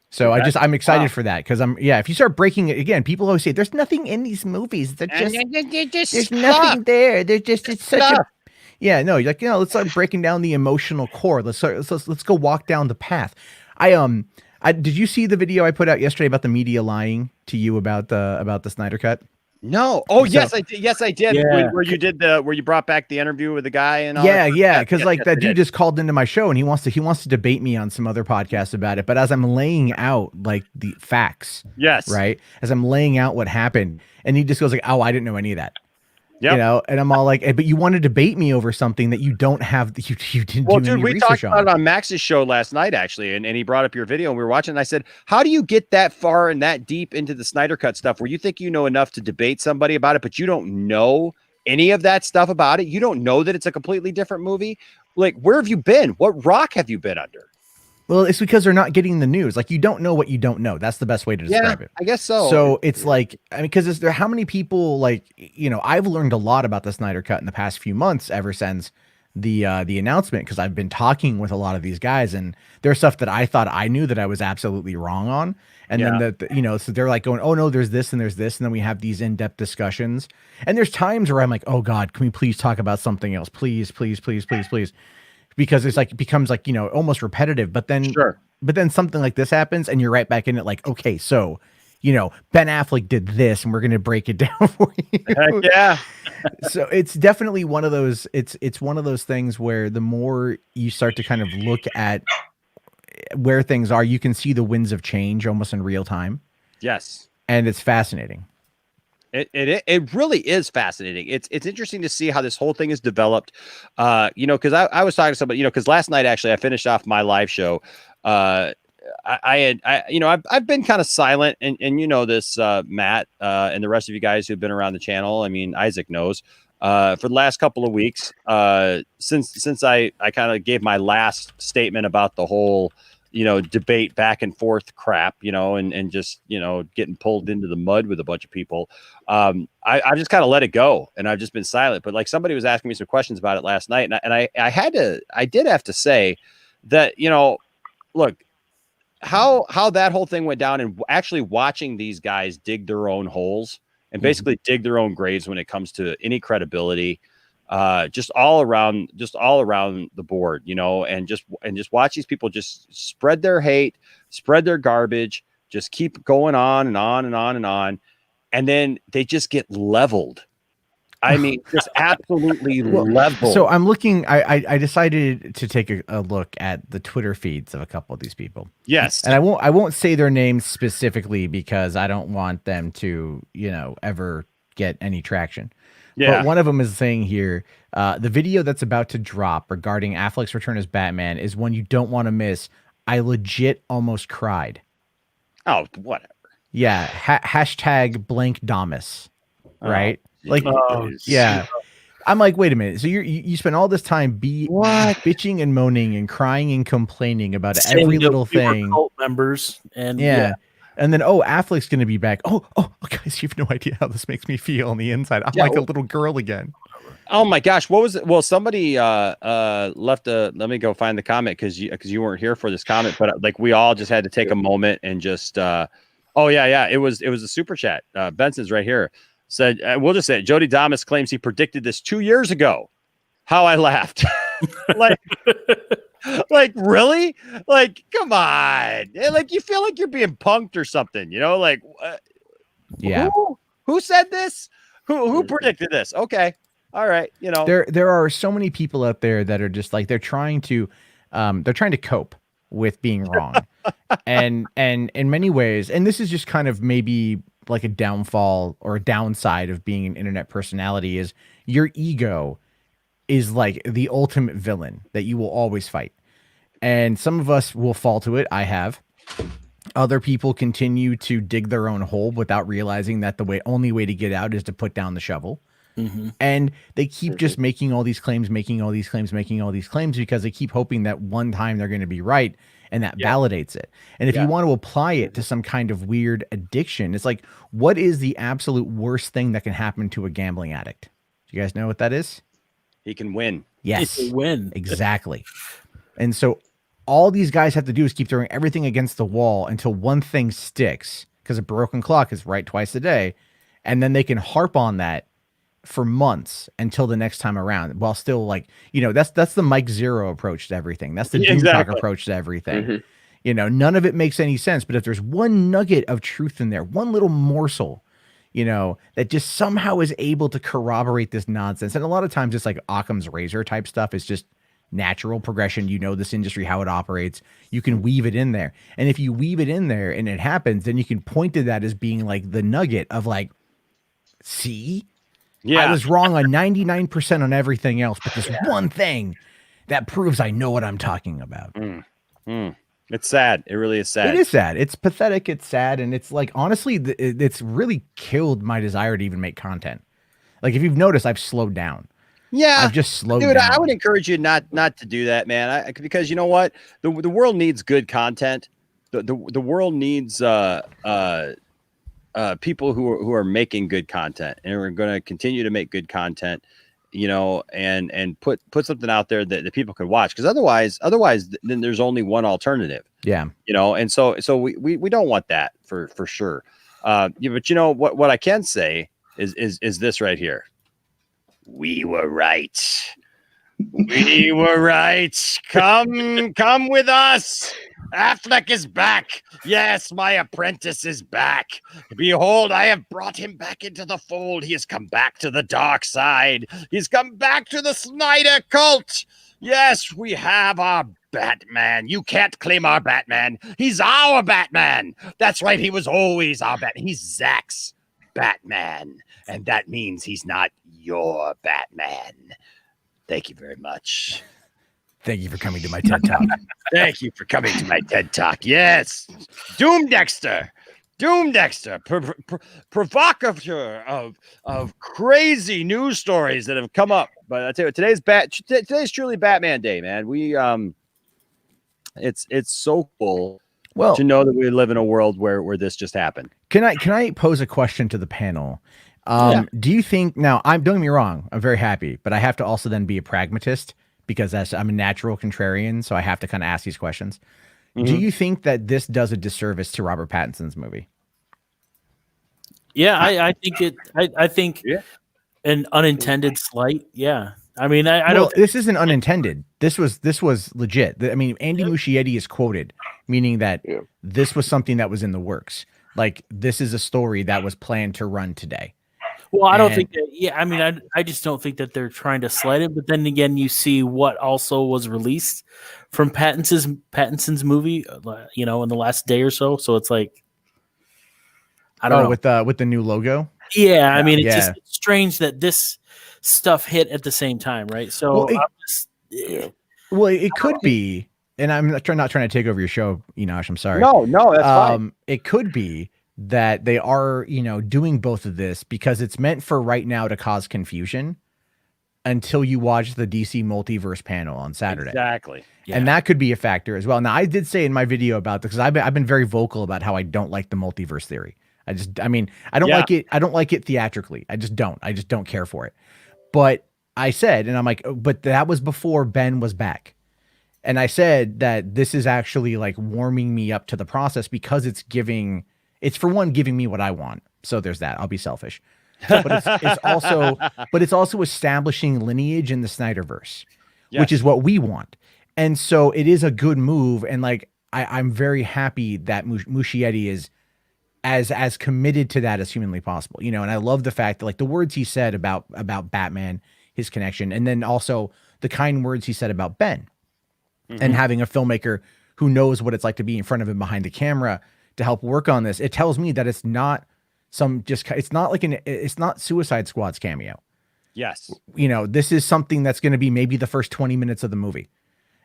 So I'm excited for that, because if you start breaking it again, people always say there's nothing in these movies. They're just there's nothing there. They're just, it's such a let's start breaking down the emotional core. Let's go walk down the path. Did you see the video I put out yesterday about the media lying to you about the Snyder Cut? No. Oh, yes, I did. Yes, I did. Yeah. Where you brought back the interview with the guy and all that. Yeah. Because that dude just called into my show and he wants to debate me on some other podcast about it. But as I'm laying out like the facts, right, as I'm laying out what happened, and he just goes like, "Oh, I didn't know any of that." Yep. You know, and I'm all like, but you want to debate me over something that you don't have, you didn't do any research on. We talked about it on Max's show last night, actually, and he brought up your video and we were watching, and I said, how do you get that far and that deep into the Snyder Cut stuff where you think you know enough to debate somebody about it, but you don't know any of that stuff about it? You don't know that it's a completely different movie? Like, where have you been? What rock have you been under? Well, it's because they're not getting the news. Like, you don't know what you don't know. That's the best way to describe it. I guess so. So it's like, I mean, because there, how many people, like, you know, I've learned a lot about the Snyder Cut in the past few months ever since the announcement, because I've been talking with a lot of these guys, and there's stuff that I thought I knew that I was absolutely wrong on. And then, you know, so they're like going, oh, no, there's this and there's this. And then we have these in-depth discussions. And there's times where I'm like, oh, God, can we please talk about something else? Please, please, please, please, please. Because it's like, it becomes like, you know, almost repetitive, but then something like this happens and you're right back in it. Like, okay, so Ben Affleck did this, and we're going to break it down for you. Heck yeah. So it's definitely one of those. It's one of those things where the more you start to kind of look at where things are, you can see the winds of change almost in real time. Yes. And it's fascinating. It really is fascinating. It's interesting to see how this whole thing is developed. Because I was talking to somebody, because last night actually I finished off my live show. I've been kind of silent, and this Matt and the rest of you guys who've been around the channel. I mean, Isaac knows. For the last couple of weeks, since I kind of gave my last statement about the whole debate back and forth crap, and just, getting pulled into the mud with a bunch of people. I just kind of let it go, and I've just been silent. But like, somebody was asking me some questions about it last night, and I did have to say that, look, how that whole thing went down, and actually watching these guys dig their own holes and basically dig their own graves when it comes to any credibility, just all around the board, and just watch these people just spread their hate, spread their garbage, just keep going on and on and on and on. And then they just get leveled. I mean, just absolutely leveled. So I'm looking, I decided to take a look at the Twitter feeds of a couple of these people. Yes. And I won't say their names specifically because I don't want them to, ever get any traction. Yeah. But one of them is saying here, the video that's about to drop regarding Affleck's return as Batman is one you don't want to miss. I legit almost cried. Oh, whatever. Yeah. Hashtag blank Damas. Right? Yeah. I'm like, wait a minute. So you spent all this time bitching and moaning and crying and complaining about every little thing. Cult members and And then, Affleck's going to be back. Oh, guys, you have no idea how this makes me feel on the inside. I'm like a little girl again. Oh my gosh. What was it? Well, somebody left let me go find the comment because you weren't here for this comment, but like we all just had to take a moment and just it was a super chat. Benson's right here. Said, we'll just say it. Jody Damas claims he predicted this 2 years ago. How I laughed. like really? Like, come on. Like, you feel like you're being punked or something, like, yeah. Who said this? Who predicted this? Okay. All right. There are so many people out there that are just like, they're trying to cope with being wrong. and in many ways, and this is just kind of maybe like a downfall or a downside of being an internet personality, is your ego is like the ultimate villain that you will always fight. And some of us will fall to it. I have. Other people continue to dig their own hole without realizing that the only way to get out is to put down the shovel. Mm-hmm. And they keep just making all these claims because they keep hoping that one time they're going to be right. And that validates it. And if you want to apply it to some kind of weird addiction, it's like, what is the absolute worst thing that can happen to a gambling addict? Do you guys know what that is? He can win. Yes. He can win. Exactly. And so all these guys have to do is keep throwing everything against the wall until one thing sticks, because a broken clock is right twice a day. And then they can harp on that for months until the next time around, while still like, that's the Mike Zero approach to everything. That's the Doomcock approach to everything. Mm-hmm. None of it makes any sense, but if there's one nugget of truth in there, one little morsel, that just somehow is able to corroborate this nonsense. And a lot of times it's like Occam's razor type stuff. Is just natural progression. This industry, how it operates, you can weave it in there. And if you weave it in there and it happens, then you can point to that as being like the nugget of like, see, I was wrong on 99% on everything else, but this one thing that proves I know what I'm talking about. It's sad. It really is sad. It is sad. It's pathetic. It's sad. And it's like, honestly, it's really killed my desire to even make content. Like, if you've noticed, I've slowed down. Yeah. I've just slowed down. Dude, I would encourage you not to do that, man. Because you know what? The world needs good content. The world needs people who are making good content, and we're going to continue to make good content, and put something out there that people can watch. Because otherwise, then there's only one alternative. Yeah. And so we don't want that for sure. But what I can say is this right here. We were right. We were right. Come with us. Affleck is back. Yes, my apprentice is back. Behold, I have brought him back into the fold. He has come back to the dark side. He's come back to the Snyder cult. Yes, we have our Batman. You can't claim our Batman. He's our Batman. That's right. He was always our Batman. He's Zach's Batman. And that means he's not your Batman. Thank you very much. Thank you for coming to my TED Talk. Thank you for coming to my TED Talk. Yes. Doom Dexter, provocateur of crazy news stories that have come up. But I tell you what, today's truly Batman Day, man. We it's so cool to know that we live in a world where this just happened. Can I pose a question to the panel? Do you think now? Don't get me wrong. I'm very happy, but I have to also then be a pragmatist because I'm a natural contrarian, so I have to kind of ask these questions. Do you think that this does a disservice to Robert Pattinson's movie? Yeah, I think it. I think an unintended slight. Yeah, I mean, I don't. This isn't unintended. This was legit. I mean, Andy Muschietti is quoted, meaning that this was something that was in the works. Like this is a story that was planned to run today. Well, I don't think that. Yeah, I mean, I just don't think that they're trying to slight it. But then again, you see what also was released from Pattinson's movie, in the last day or so. So it's like, I don't know. with the new logo. Yeah, I mean, it's strange that this stuff hit at the same time, right? So, it could be, and I'm not trying to take over your show, Enosh. I'm sorry. No, that's fine. It could be that they are, doing both of this because it's meant for right now to cause confusion until you watch the DC multiverse panel on Saturday. Exactly. Yeah. And that could be a factor as well. Now, I did say in my video about this, because I've been very vocal about how I don't like the multiverse theory. I don't like it. I don't like it theatrically. I just don't care for it. But I said, and I'm like, but that was before Ben was back. And I said that this is actually like warming me up to the process because it's giving me what I want. So there's that. I'll be selfish. But it's also establishing lineage in the Snyderverse, which is what we want. And so it is a good move. And like, I'm very happy that Muschietti is as committed to that as humanly possible, and I love the fact that like the words he said about Batman, his connection, and then also the kind words he said about Ben and having a filmmaker who knows what it's like to be in front of him behind the camera to help work on this. It tells me that it's not it's not Suicide Squad's cameo. Yes. This is something that's going to be maybe the first 20 minutes of the movie.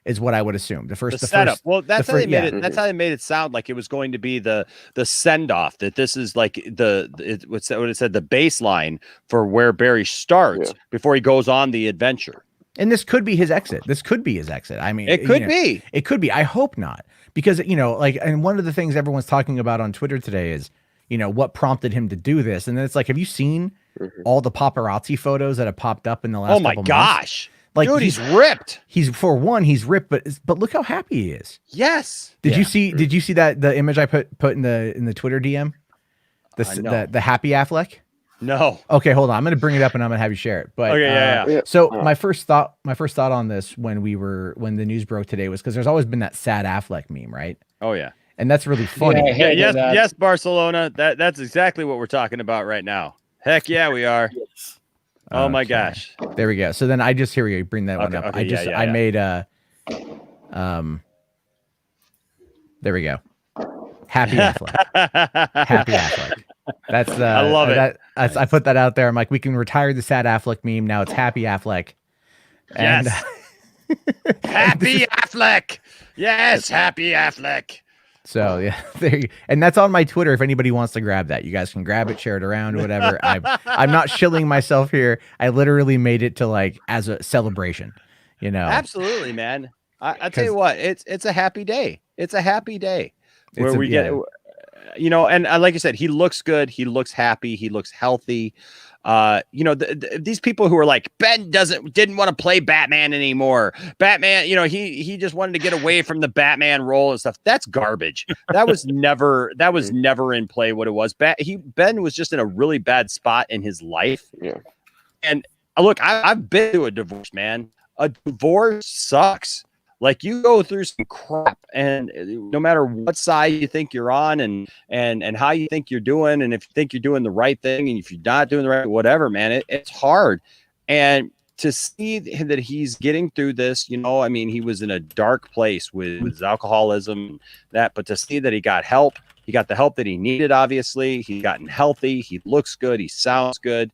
Is what I would assume. The setup. Well, that's how they made it. That's how they made it sound like it was going to be the send off. That this is like what it said, the baseline for where Barry starts before he goes on the adventure. And this could be his exit. I mean, it could be. It could be. I hope not, because and one of the things everyone's talking about on Twitter today is what prompted him to do this, and then it's like, have you seen all the paparazzi photos that have popped up in the last? Oh my gosh. Months? Like, dude, he's ripped. He's ripped, but look how happy he is. Yes. Did you see that the image I put in the Twitter DM? The happy Affleck? No. Okay, hold on. I'm gonna bring it up and I'm gonna have you share it. But okay, So my first thought on this when the news broke today was because there's always been that sad Affleck meme, right? Oh yeah. And that's really funny. Yes, Barcelona. That's exactly what we're talking about right now. Heck yeah, we are. Yes. Oh my gosh. There we go. So then here we go. Bring that one up. I made there we go. Happy Affleck. Happy Affleck. That's I love it. I put that out there. I'm like, we can retire the sad Affleck meme. Now it's Happy Affleck. And, yes. Happy Affleck. Yes, Happy Affleck. So yeah, and that's on my Twitter. If anybody wants to grab that, you guys can grab it, share it around, whatever. I'm not shilling myself here. I literally made it to like as a celebration, Absolutely, man. I tell you what, it's a happy day. It's a happy day where we get, and like you said, he looks good. He looks happy. He looks healthy. These people who are like, Ben didn't want to play Batman anymore. Batman, he just wanted to get away from the Batman role and stuff. That's garbage. That was never in play what it was. Ben was just in a really bad spot in his life. Yeah. And look, I've been to a divorce, man. A divorce sucks. Like, you go through some crap, and no matter what side you think you're on, and how you think you're doing, and if you think you're doing the right thing, and if you're not doing the right, whatever, man, it's hard. And to see that he's getting through this, I mean, he was in a dark place with his alcoholism and that, but to see that he got help, he got the help that he needed. Obviously, he's gotten healthy. He looks good. He sounds good.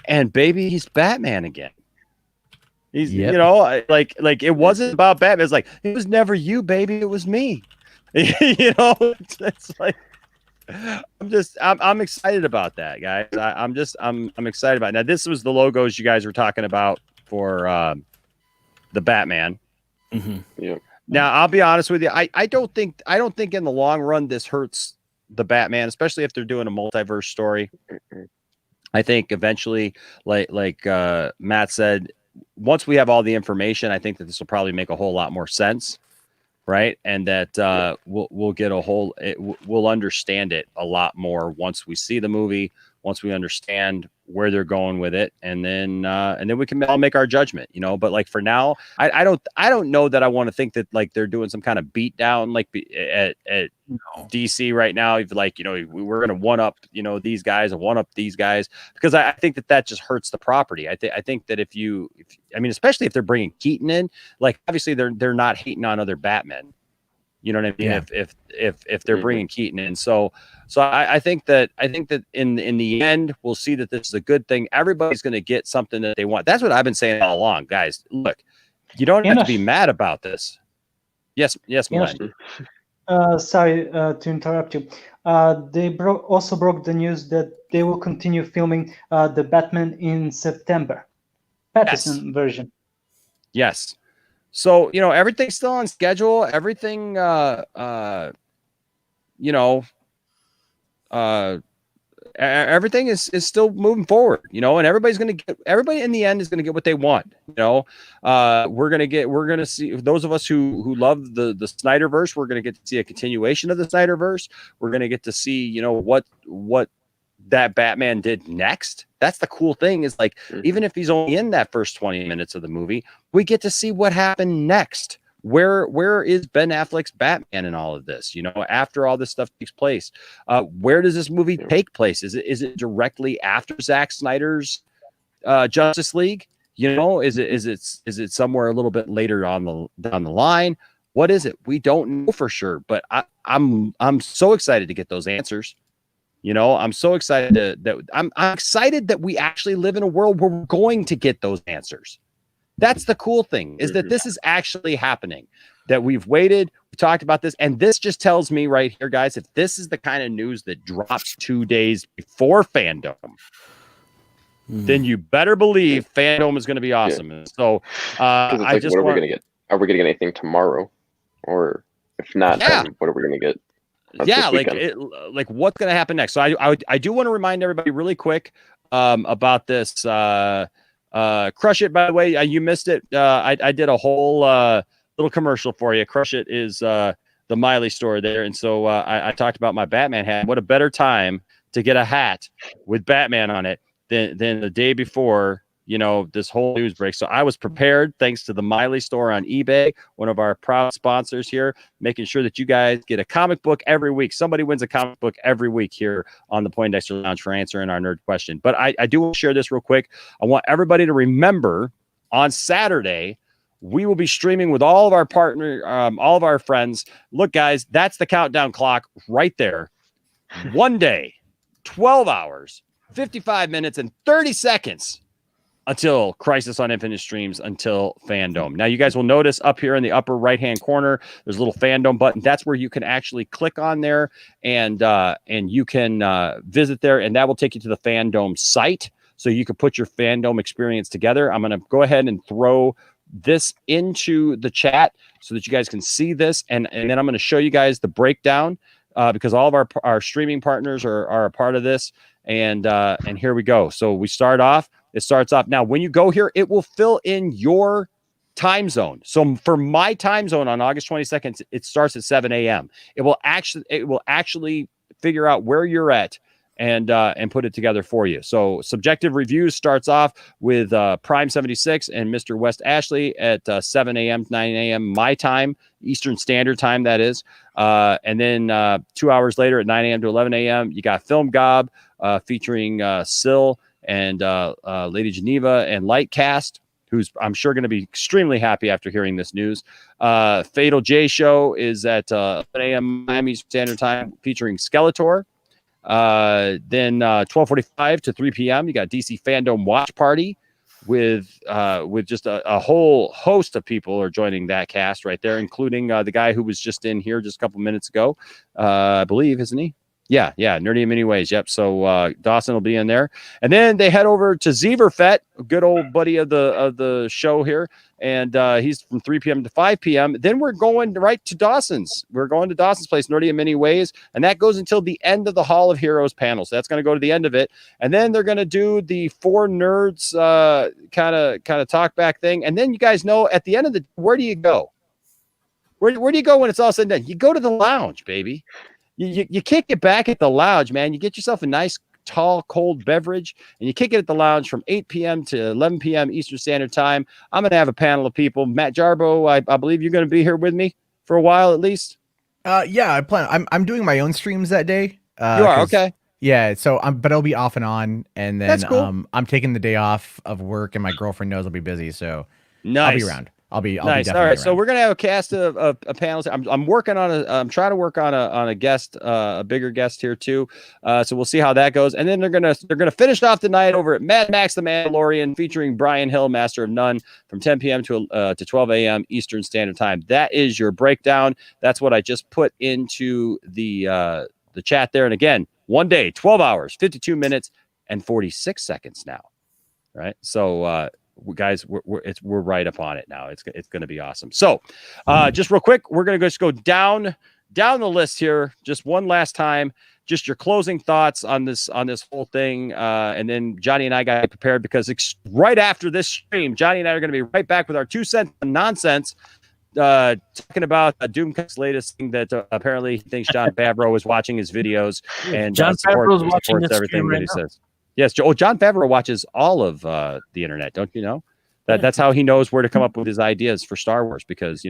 And baby, he's Batman again. He's, like it wasn't about Batman. It's like, it was never you, baby. It was me. It's like, I'm excited about that, guys. I'm excited about it. Now, this was the logos you guys were talking about for the Batman. Mm-hmm. Yeah. Now, I'll be honest with you. I don't think in the long run this hurts the Batman, especially if they're doing a multiverse story. I think eventually, like Matt said, once we have all the information, I think that this will probably make a whole lot more sense, right? And that we'll get we'll understand it a lot more once we see the movie, once we understand where they're going with it, and then we can all make our judgment, But like for now, I don't know that I want to think that like they're doing some kind of beat down like at DC right now. Like, we're gonna one up these guys and one up these guys, because I think that just hurts the property. I think that if I mean, especially if they're bringing Keaton in, like obviously they're not hating on other Batmen. You know what I mean? Yeah. If they're bringing Keaton in, so I think that in the end we'll see that this is a good thing. Everybody's going to get something that they want. That's what I've been saying all along, guys. Look, you don't have to be mad about this. Yes, Milan. Sorry to interrupt you. They also broke the news that they will continue filming the Batman in September, Pattinson version. Yes. So, everything's still on schedule. Everything, everything is still moving forward, and everybody in the end is going to get what they want. We're going to see, those of us who love the Snyderverse, we're going to get to see a continuation of the Snyderverse. We're going to get to see, what that Batman did next. That's the cool thing, is like, even if he's only in that first 20 minutes of the movie, we get to see what happened next. Where is Ben Affleck's Batman in all of this? After all this stuff takes place, where does this movie take place? Is it directly after Zack Snyder's Justice League? Is it somewhere a little bit later down the line? What is it? We don't know for sure, but I'm so excited to get those answers. I'm so excited I'm excited that we actually live in a world where we're going to get those answers. That's the cool thing, is that this is actually happening, that we've waited. We talked about this. And this just tells me right here, guys, if this is the kind of news that drops 2 days before Fandom, then you better believe Fandom is going to be awesome. Yeah. So I just what are we going to get? Are we going to get anything tomorrow? Or if not, then what are we going to get? Like what's going to happen next? So I do want to remind everybody really quick about this. Crush It, by the way, you missed it. I did a whole little commercial for you. Crush It is the Miley store there. And so I talked about my Batman hat. What a better time to get a hat with Batman on it than the day before, this whole news break. So I was prepared, thanks to the Miley store on eBay, one of our proud sponsors here, making sure that you guys get a comic book every week. Somebody wins a comic book every week here on the Poindexter Lounge for answering our nerd question. But I do want to share this real quick. I want everybody to remember, on Saturday, we will be streaming with all of our all of our friends. Look, guys, that's the countdown clock right there. 1 day, 12 hours, 55 minutes, and 30 seconds until Crisis on Infinite streams, until Fandom. Now, you guys will notice up here in the upper right-hand corner, there's a little Fandom button. That's where you can actually click on there, and you can visit there, and that will take you to the Fandom site, so you can put your Fandom experience together. I'm going to go ahead and throw this into the chat so that you guys can see this, and then I'm going to show you guys the breakdown, because all of our streaming partners are a part of this, and here we go. So we start off. It starts off now. When you go here, it will fill in your time zone. So for my time zone on August 22nd, it starts at 7 a.m. It will actually figure out where you're at and put it together for you. So Subjective Reviews starts off with Prime 76 and Mr. West Ashley at 7 a.m. 9 a.m. my time, Eastern Standard Time, that is. And then 2 hours later at 9 a.m. to 11 a.m. you got Film Gob featuring Syl and Lady Geneva and Lightcast, who's I'm sure going to be extremely happy after hearing this news. Fatal J Show is at 11 a.m. Miami Standard Time featuring Skeletor. Then 12:45 to 3 p.m. you got DC Fandom Watch Party with just a whole host of people are joining that cast right there, including the guy who was just in here just a couple minutes ago, I believe, isn't he? Yeah, Nerdy in Many Ways. Yep. So Dawson will be in there, and then they head over to Zeverfett, a good old buddy of the show here, and he's from 3 p.m. to 5 p.m. Then we're going right to Dawson's. We're going to Dawson's place, Nerdy in Many Ways, and that goes until the end of the Hall of Heroes panel. So that's going to go to the end of it, and then they're going to do the four nerds kind of talk back thing, and then you guys know at the end of the where do you go? Where do you go when it's all said and done? You go to the lounge, baby. You kick it back at the lounge, man. You get yourself a nice, tall, cold beverage, and you kick it at the lounge from 8 p.m. to 11 p.m. Eastern Standard Time. I'm going to have a panel of people. Matt Jarbo, I believe you're going to be here with me for a while at least. Yeah, I plan. I'm doing my own streams that day. You are? Okay. Yeah, so but I'll be off and on, and then That's cool. I'm taking the day off of work, and my girlfriend knows I'll be busy, so nice. I'll be around. I'll be nice. definitely All right, around. so we're gonna have a cast of panels. I'm working on I'm trying to work on a guest, a bigger guest here too. So we'll see how that goes, and then they're gonna finish off the night over at Mad Max the Mandalorian, featuring Brian Hill, Master of None, from 10 p.m. to 12 a.m. Eastern Standard Time. That is your breakdown. That's what I just put into the chat there. And again, one day, 12 hours, 52 minutes, and 46 seconds now. Right, so. Guys, we're right up on it now. It's going to be awesome. So, just real quick, we're going to just go down the list here, just one last time. Just your closing thoughts on this whole thing, and then Johnny and I got prepared because right after this stream, Johnny and I are going to be right back with our 2 cents on nonsense, talking about Doomcock's latest thing that apparently he thinks John Favreau was watching his videos, and John Favreau's watching this everything right that he now. says. Yes, John Favreau watches all of the internet, don't you know? That's how he knows where to come up with his ideas for Star Wars, because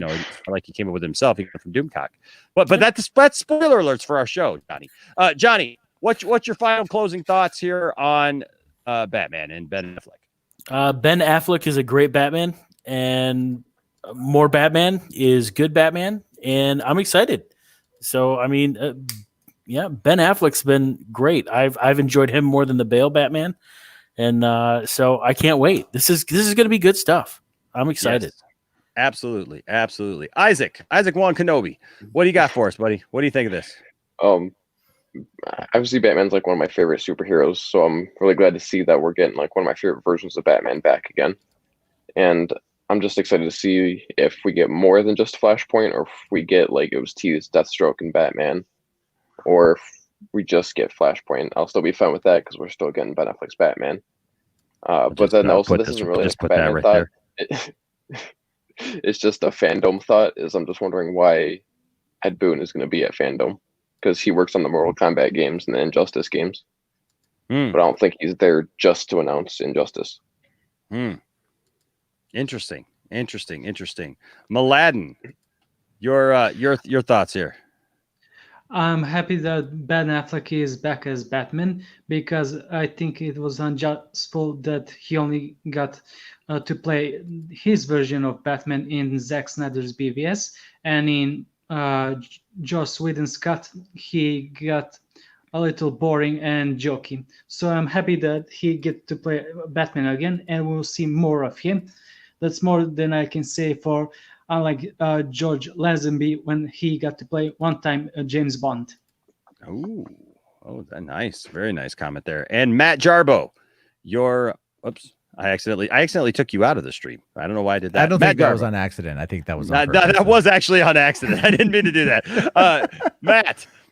like he came up with himself, he came from Doomcock. But that's spoiler alerts for our show, Johnny. Johnny, what's your final closing thoughts here on Batman and Ben Affleck? Ben Affleck is a great Batman, and more Batman is good Batman, and I'm excited. So I mean. Yeah, Ben Affleck's been great. I've enjoyed him more than the Bale Batman, and so I can't wait. This is going to be good stuff. I'm excited. Yes, absolutely. Isaac Juan Kenobi, what do you got for us, buddy? What do you think of this? Obviously Batman's like one of my favorite superheroes, so I'm really glad to see that we're getting like one of my favorite versions of Batman back again. And I'm just excited to see if we get more than just Flashpoint, or if we get, like it was teased, Deathstroke and Batman. Or if we just get Flashpoint, I'll still be fine with that because we're still getting Ben Affleck's Batman. But then also, this isn't really a Batman thought. It's just a fandom thought. I'm just wondering why Ed Boon is going to be at fandom, because he works on the Mortal Kombat games and the Injustice games. But I don't think he's there just to announce Injustice. Interesting. Mladen, your thoughts here. I'm happy that Ben Affleck is back as Batman, because I think it was unjustful that he only got to play his version of Batman in Zack Snyder's BVS, and in Joss Whedon's cut, he got a little boring and jokey. So I'm happy that he get to play Batman again, and we'll see more of him. That's more than I can say for unlike George Lazenby when he got to play one time James Bond. Oh, nice. Very nice comment there. And Matt Jarbo, I accidentally took you out of the stream. I don't know why I did that. I don't Matt think that Jarbo. was on accident. I think that was that was actually on accident. I didn't mean to do that.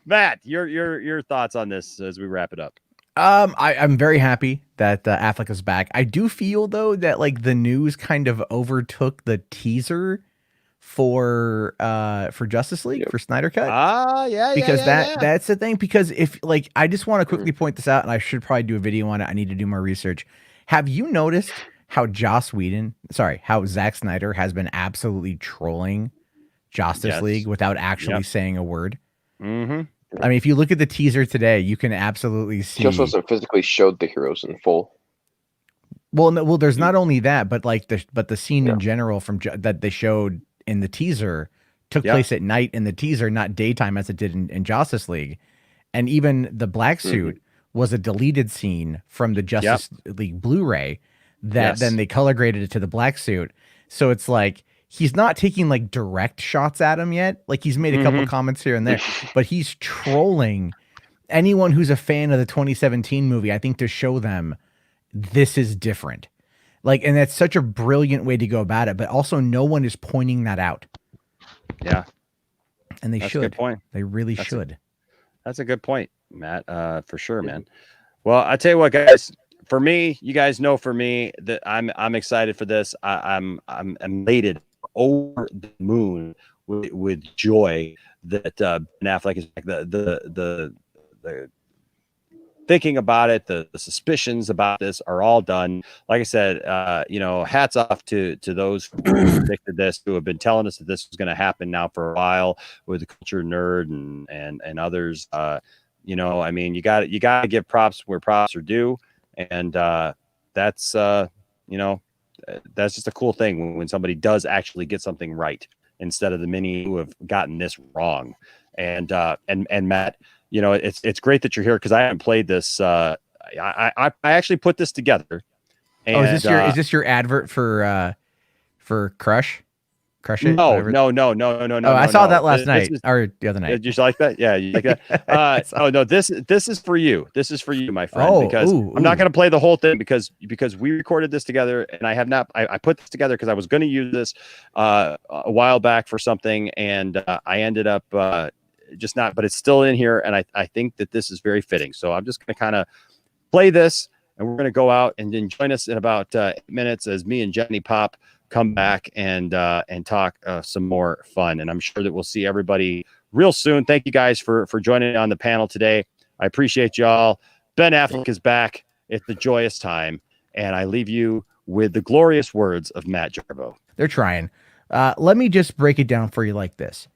Matt, your thoughts on this as we wrap it up. I'm very happy that Affleck is back. I do feel though that like the news kind of overtook the teaser for Justice League for Snyder Cut. Yeah, because yeah. that's the thing. Because if like I just want to quickly point this out, and I should probably do a video on it. I need to do more research. Have you noticed how how Zack Snyder has been absolutely trolling Justice League without actually saying a word? Mm-hmm. I mean, if you look at the teaser today, you can absolutely see. He also hasn't physically showed the heroes in full. Well, no, there's not only that, but like the scene in general that they showed in the teaser took place at night in the teaser, not daytime as it did in Justice League. And even the black suit was a deleted scene from the Justice League Blu-ray that then they color graded it to the black suit. So it's like he's not taking like direct shots at him yet. Like he's made a couple comments here and there, but he's trolling anyone who's a fan of the 2017 movie, I think, to show them this is different. Like, and that's such a brilliant way to go about it, but also no one is pointing that out. Yeah. And they That's should. a good point. They really should. That's a good point, Matt. For sure, man. Well, I tell you what, guys. For me, you guys know, for me, that I'm excited for this. I'm elated, over the moon with joy that Ben Affleck is back. The thinking about it, the suspicions about this are all done. Like I said, hats off to those who predicted this, who have been telling us that this was going to happen now for a while, with the Culture Nerd and others. I mean, you got to give props where props are due, and that's just a cool thing when somebody does actually get something right instead of the many who have gotten this wrong. And Matt, it's great that you're here, because I haven't played this. I actually put this together. And, is this your advert for Crush? Crush It? No. Oh, I saw that last night or the other night. Did you like that? Yeah, you like that? Oh no, this is for you. This is for you, my friend. Because I'm not going to play the whole thing because we recorded this together, and I have not. I put this together because I was going to use this a while back for something, and I ended up just not. But it's still in here, and I think that this is very fitting. So I'm just going to kind of play this, and we're going to go out and then join us in about 8 minutes as me and Jenny Pop come back and talk some more fun. And I'm sure that we'll see everybody real soon. Thank you guys for joining on the panel today. I appreciate y'all. Ben Affleck is back. It's a joyous time. And I leave you with the glorious words of Matt Jarbo. They're trying. Let me just break it down for you like this.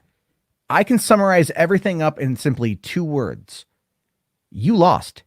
I can summarize everything up in simply 2 words. You lost.